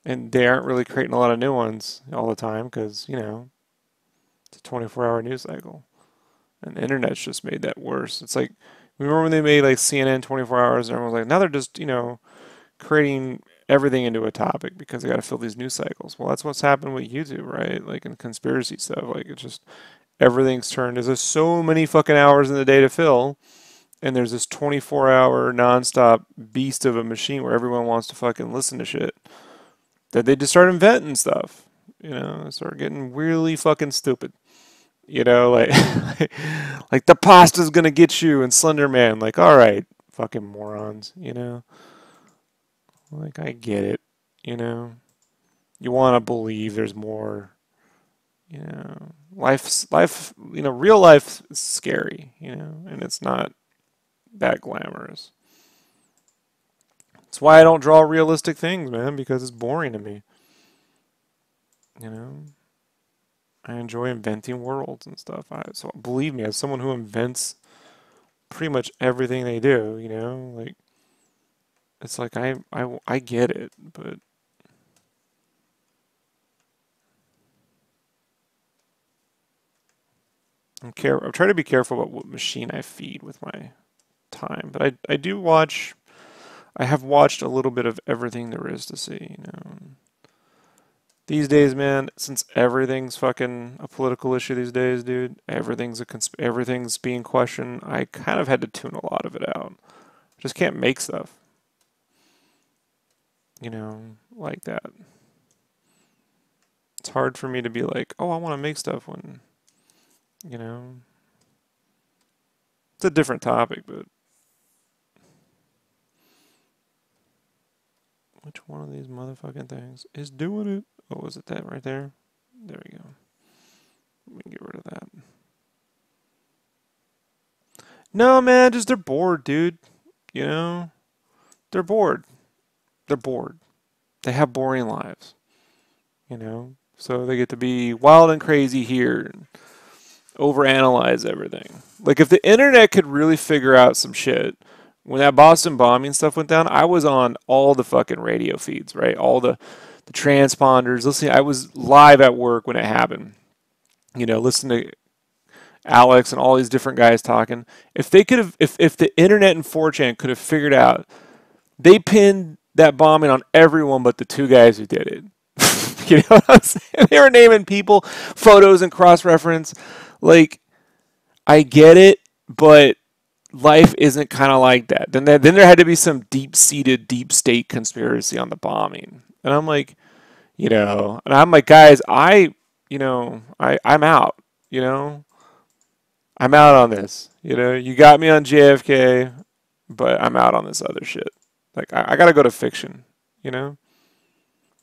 And they aren't really creating a lot of new ones all the time because, you know, it's a 24-hour news cycle. And the internet's just made that worse. It's like, remember when they made like CNN 24 hours and everyone was like, now they're just, you know, creating everything into a topic because they got to fill these news cycles. Well, that's what's happened with YouTube, right? Like in conspiracy stuff, like it's just everything's turned. There's just so many fucking hours in the day to fill, and there's this 24-hour nonstop beast of a machine where everyone wants to fucking listen to shit that they just start inventing stuff. You know, start getting really fucking stupid. You know, like like the pasta's gonna get you and Slender Man. Like, all right, fucking morons. You know, like I get it. You know, you want to believe there's more. You know, life. You know, real life is scary. You know, and it's not that glamorous. That's why I don't draw realistic things, man, because it's boring to me. You know, I enjoy inventing worlds and stuff. So believe me, as someone who invents pretty much everything they do, you know, like it's like I get it, but I'm trying to be careful about what machine I feed with my time. But I do watch. I have watched a little bit of everything there is to see. You know, these days, man, since everything's fucking a political issue these days, dude, everything's being questioned. I kind of had to tune a lot of it out. Just can't make stuff, you know, like that. It's hard for me to be like, oh, I want to make stuff when, you know, it's a different topic, but which one of these motherfucking things is doing it? Oh, was it that right there? There we go. Let me get rid of that. No, man, just they're bored, dude. You know, they're bored. They're bored. They have boring lives, you know? So they get to be wild and crazy here and overanalyze everything. Like if the internet could really figure out some shit, when that Boston bombing stuff went down, I was on all the fucking radio feeds, right? All the transponders. Listening, I was live at work when it happened. You know, listening to Alex and all these different guys talking. If they could have, if the internet and 4chan could have figured out, they pinned that bombing on everyone but the two guys who did it. You know what I'm saying? They were naming people, photos, and cross-reference. Like, I get it, but life isn't kind of like that. Then there had to be some deep-seated, deep state conspiracy on the bombing, and I'm like, you know, and I'm like, guys, I'm out. You know, I'm out on this. You know, you got me on JFK, but I'm out on this other shit. Like, I gotta go to fiction. You know.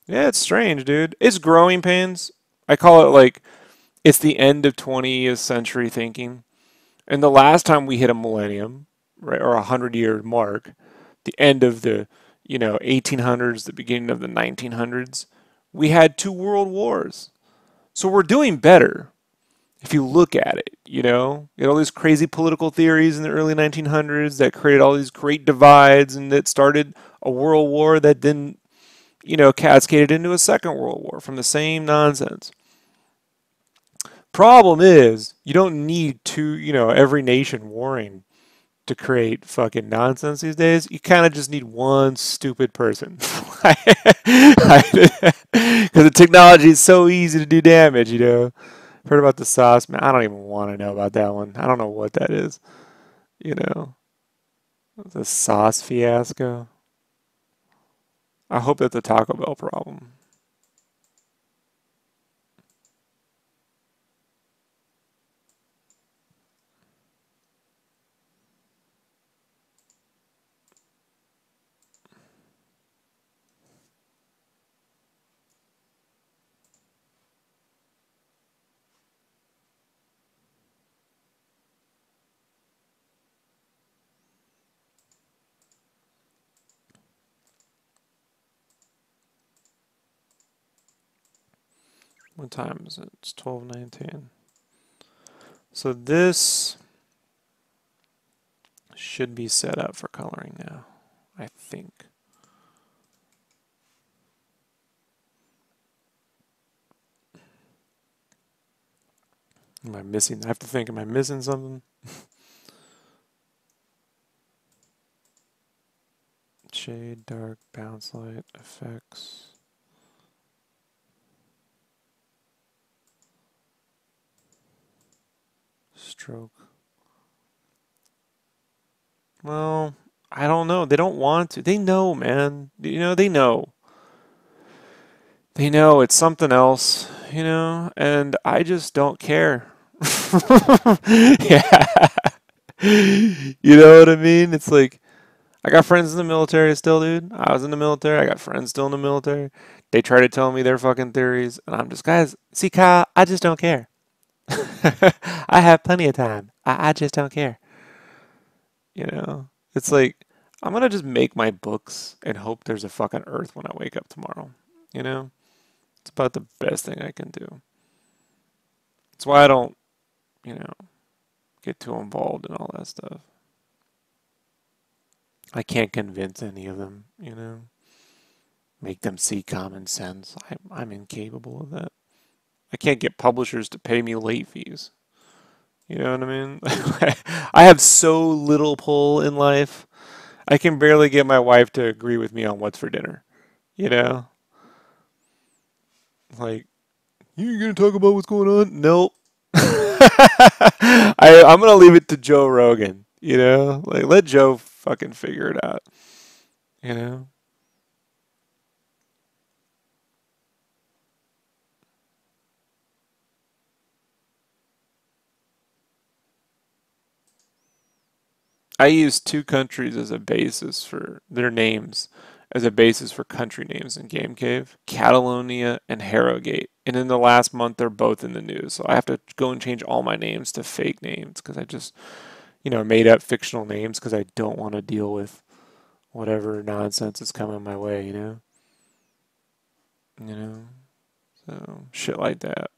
Yeah, it's strange, dude. It's growing pains. I call it like it's the end of 20th century thinking. And the last time we hit a millennium, right, or 100-year mark, the end of the, 1800s, the beginning of the 1900s, we had two world wars. So we're doing better if you look at it, you know? You had all these crazy political theories in the early 1900s that created all these great divides and that started a world war that then cascaded into a second world war from the same nonsense. Problem is, you don't need every nation warring to create fucking nonsense these days. You kind of just need one stupid person. Because the technology is so easy to do damage, you know. Heard about the sauce, man. I don't even want to know about that one. I don't know what that is. You know, the sauce fiasco. I hope that's a Taco Bell problem. What time is it? It's 12:19. So this should be set up for coloring now, I think. Am I missing? I have to think, am I missing something? Shade, dark, bounce light, effects. Stroke. Well, I don't know. They don't want to. They know, man. You know, they know. they know it's something else, and I just don't care. Yeah. You know what I mean? It's like, I got friends in the military still, dude. I was in the military. I got friends still in the military. They try to tell me their fucking theories, and I'm just, guys, see, Kyle, I just don't care. I have plenty of time. I just don't care. It's like, I'm gonna just make my books and hope there's a fucking Earth when I wake up tomorrow. You know? It's about the best thing I can do. That's why I don't, you know, get too involved in all that stuff. I can't convince any of them. Make them see common sense. I'm incapable of that. I can't get publishers to pay me late fees. You know what I mean? I have so little pull in life. I can barely get my wife to agree with me on what's for dinner. You know? Like, you gonna talk about what's going on? Nope. I'm gonna leave it to Joe Rogan. Like let Joe fucking figure it out. You know. I use two countries as a basis for their names, as a basis for country names in Game Cave: Catalonia and Harrogate. And in the last month, they're both in the news. So I have to go and change all my names to fake names because I just, made up fictional names because I don't want to deal with whatever nonsense is coming my way. You know, so shit like that.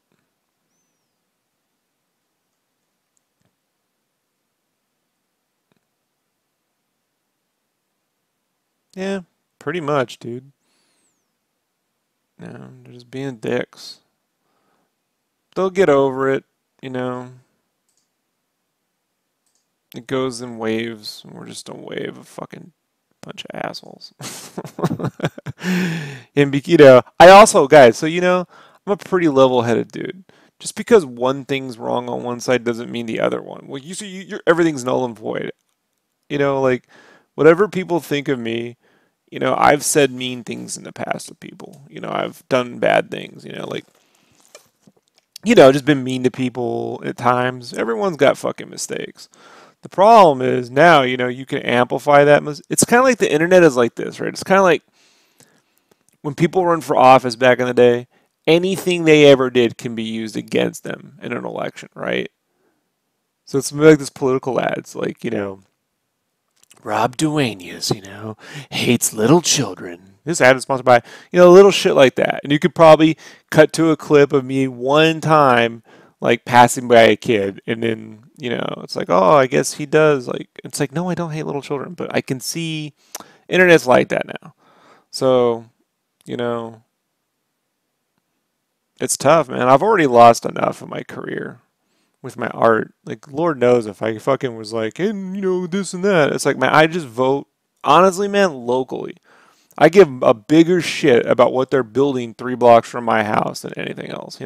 Yeah, pretty much, dude. They're just being dicks. They'll get over it, you know. It goes in waves. We're just a wave of fucking bunch of assholes. And I also, guys, so I'm a pretty level-headed dude. Just because one thing's wrong on one side doesn't mean the other one. Well, you see, everything's null and void. Like whatever people think of me, I've said mean things in the past to people. I've done bad things. Like just been mean to people at times. Everyone's got fucking mistakes. The problem is now, you can amplify that. It's kind of like the internet is like this, right? It's kind of like when people run for office back in the day, anything they ever did can be used against them in an election, right? So it's like this political ads, like, Rob Duenas, hates little children. This ad is sponsored by, little shit like that. And you could probably cut to a clip of me one time, like passing by a kid, and then, it's like, oh, I guess he does. Like, it's like, no, I don't hate little children, but I can see internet's like that now. So, you know, it's tough, man. I've already lost enough of my career with my art. Like, Lord knows if I fucking was like, and this and that. It's like, man, I just vote, honestly, man, locally. I give a bigger shit about what they're building 3 blocks from my house than anything else.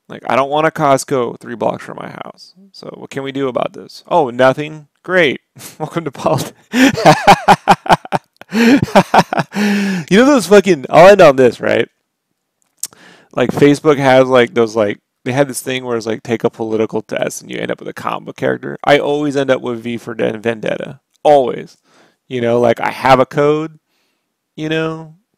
Like, I don't want a Costco 3 blocks from my house. So, what can we do about this? Oh, nothing? Great. Welcome to politics. Those fucking, I'll end on this, right? Like, Facebook has, like, those, like, they had this thing where it's like, take a political test and you end up with a comic book character. I always end up with V for Vendetta. Always. Like, I have a code,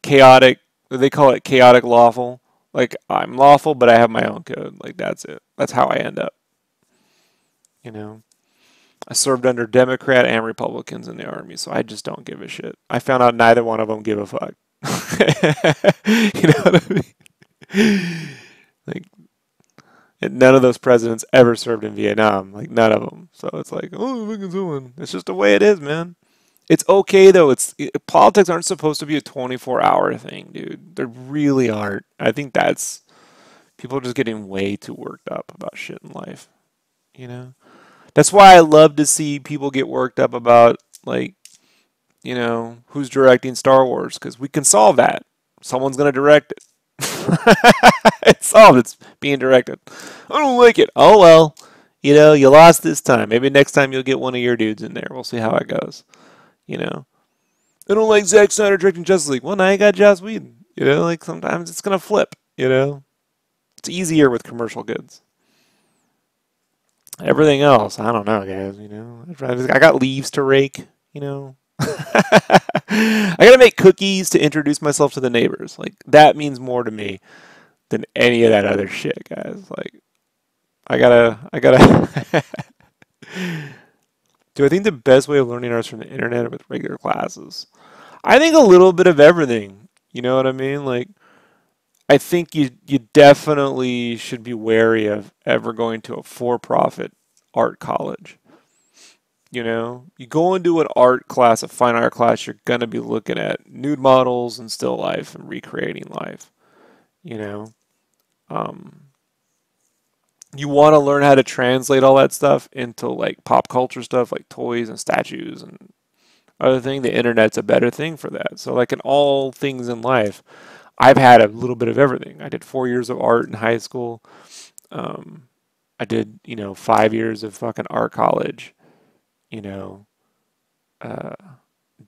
chaotic, they call it chaotic lawful. Like, I'm lawful, but I have my own code. Like, that's it. That's how I end up. You know, I served under Democrat and Republicans in the army, so I just don't give a shit. I found out neither one of them give a fuck. You know what I mean? Like, and none of those presidents ever served in Vietnam. Like, none of them. So it's like, oh, look at someone. It's just the way it is, man. It's okay though. Politics aren't supposed to be a 24-hour thing, dude. They really aren't. I think that's people are just getting way too worked up about shit in life. That's why I love to see people get worked up about, like, who's directing Star Wars, because we can solve that. Someone's gonna direct it. It's solved. It's being directed. I don't like it. Oh well. You lost this time. Maybe next time you'll get one of your dudes in there. We'll see how it goes. I don't like Zack Snyder directing Justice League. Well, now you got Joss Whedon. You know, like sometimes it's gonna flip, you know? It's easier with commercial goods. Everything else, I don't know, guys, you know. I got leaves to rake, you know. I gotta make cookies to introduce myself to the neighbors. Like that means more to me than any of that other shit, guys. Like I gotta Do I think the best way of learning art is from the internet or with regular classes? I think a little bit of everything. You know what I mean? Like I think you definitely should be wary of ever going to a for-profit art college. You know, you go into an art class, a fine art class, you're gonna be looking at nude models and still life and recreating life. You know, um, you want to learn how to translate all that stuff into like pop culture stuff, like toys and statues and other thing. The internet's a better thing for that. So, like in all things in life, I've had a little bit of everything. I did 4 years of art in high school. Um, I did, 5 years of fucking art college. You know, uh,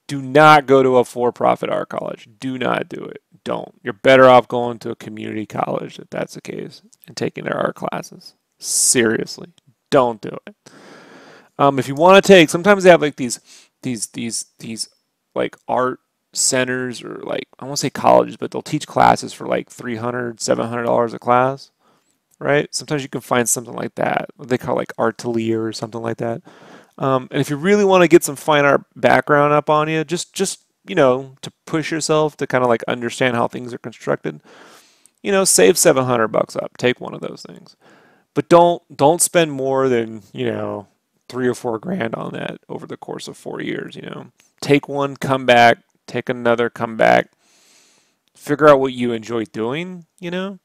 do not go to a for-profit art college. Do not do it. Don't. You're better off going to a community college if that's the case and taking their art classes. Seriously, don't do it. If you want to take, sometimes they have like these like art centers or like I won't say colleges, but they'll teach classes for like $300, $700 a class, right? Sometimes you can find something like that. What they call like Artelier or something like that. And if you really want to get some fine art background up on you, just to push yourself to kind of like understand how things are constructed, save $700 up. Take one of those things, but don't spend more than 3 or 4 grand on that over the course of 4 years. Take one, come back, take another, come back, figure out what you enjoy doing. You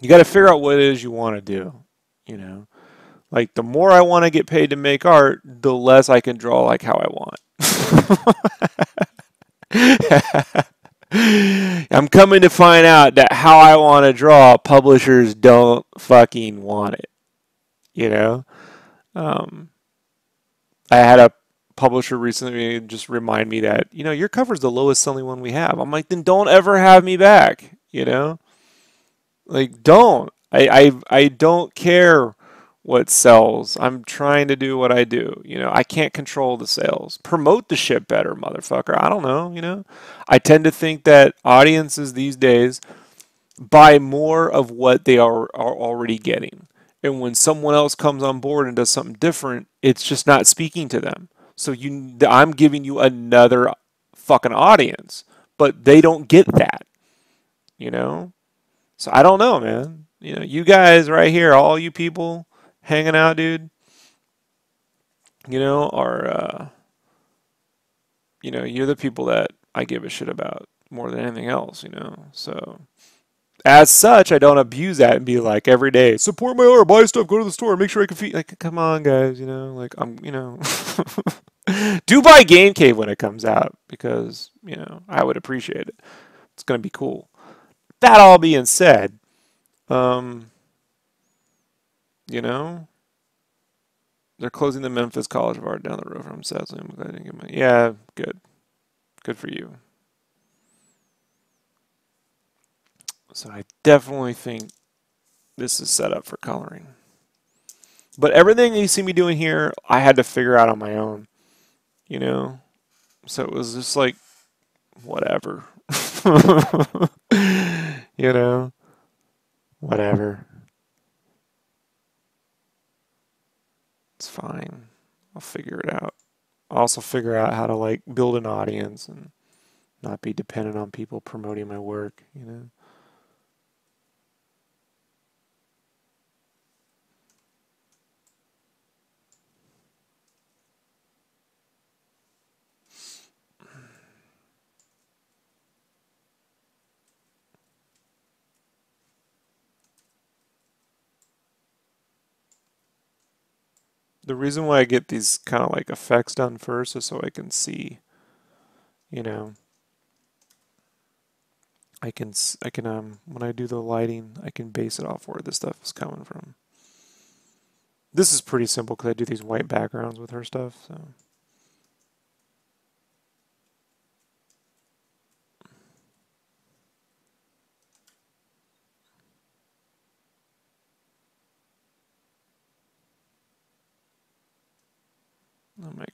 got to figure out what it is you want to do. You know. Like, the more I want to get paid to make art, the less I can draw like how I want. I'm coming to find out that how I want to draw, publishers don't fucking want it. You know? I had a publisher recently just remind me that, your cover's the lowest selling one we have. I'm like, then don't ever have me back, Like, don't. I don't care what sells. I'm trying to do what I do. I can't control the sales. Promote the shit better, motherfucker. I don't know. I tend to think that audiences these days buy more of what they are already getting. And when someone else comes on board and does something different, it's just not speaking to them. So I'm giving you another fucking audience, but they don't get that, you know? So I don't know, man. You guys right here, all you people hanging out, dude, are, you're the people that I give a shit about more than anything else. So as such, I don't abuse that and be like every day, support my art, buy stuff, go to the store, make sure I can feed. Like, come on, guys, like do buy Game Cave when it comes out because, I would appreciate it. It's going to be cool. That all being said, um, you know, they're closing the Memphis College of Art down the road from sadly. I'm glad I didn't get my. Yeah, good. Good for you. So I definitely think this is set up for coloring. But everything you see me doing here, I had to figure out on my own. So it was just like, whatever. you know? Whatever. It's fine. I'll figure it out. I'll also figure out how to like build an audience and not be dependent on people promoting my work. The reason why I get these kind of like effects done first is so I can see, you know, I can when I do the lighting, I can base it off where this stuff is coming from. This is pretty simple because I do these white backgrounds with her stuff, so.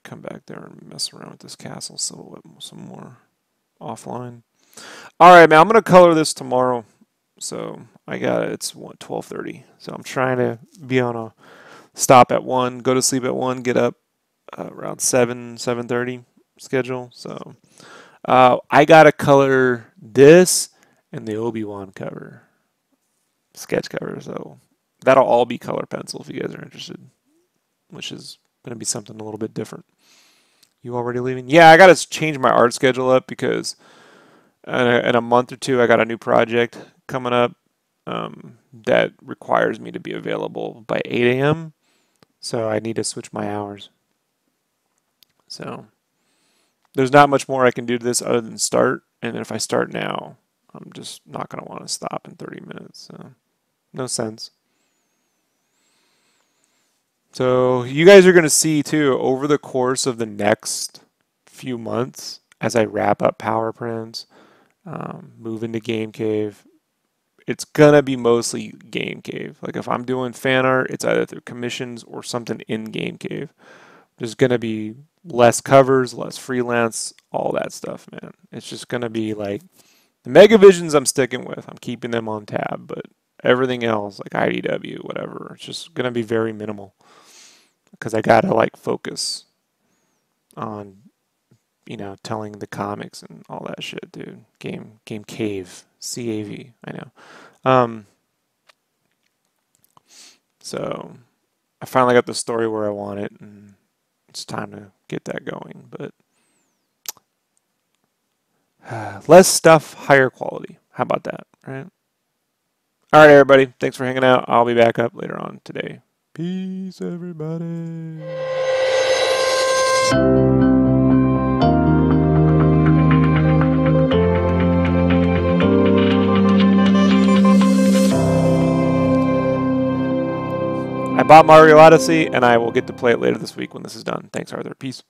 come back there and mess around with this castle silhouette some more offline. All right, man, I'm going to color this tomorrow. So I got it. It's 12:30. So I'm trying to be on a stop at 1, go to sleep at 1, get up around 7:30 schedule. So I got to color this and the Obi-Wan cover, sketch cover. So that'll all be color pencil if you guys are interested, which is going to be something a little bit different. You already leaving? Yeah, I got to change my art schedule up because in a month or two I got a new project coming up that requires me to be available by 8 a.m. So I need to switch my hours. So there's not much more I can do to this other than start. And if I start now, I'm just not going to want to stop in 30 minutes. So no sense. So you guys are going to see too over the course of the next few months as I wrap up Power Prints, move into Game Cave. It's going to be mostly Game Cave. Like if I'm doing fan art, it's either through commissions or something in Game Cave. There's going to be less covers, less freelance, all that stuff, man. It's just going to be like the Megavisions I'm sticking with. I'm keeping them on tab, but everything else, like IDW, whatever, it's just going to be very minimal because I got to like focus on, you know, telling the comics and all that shit, dude. Game Cave, CAV, I know. So I finally got the story where I want it, and it's time to get that going. But less stuff, higher quality. How about that, right? All right, everybody. Thanks for hanging out. I'll be back up later on today. Peace, everybody. I bought Mario Odyssey, and I will get to play it later this week when this is done. Thanks, Arthur. Peace.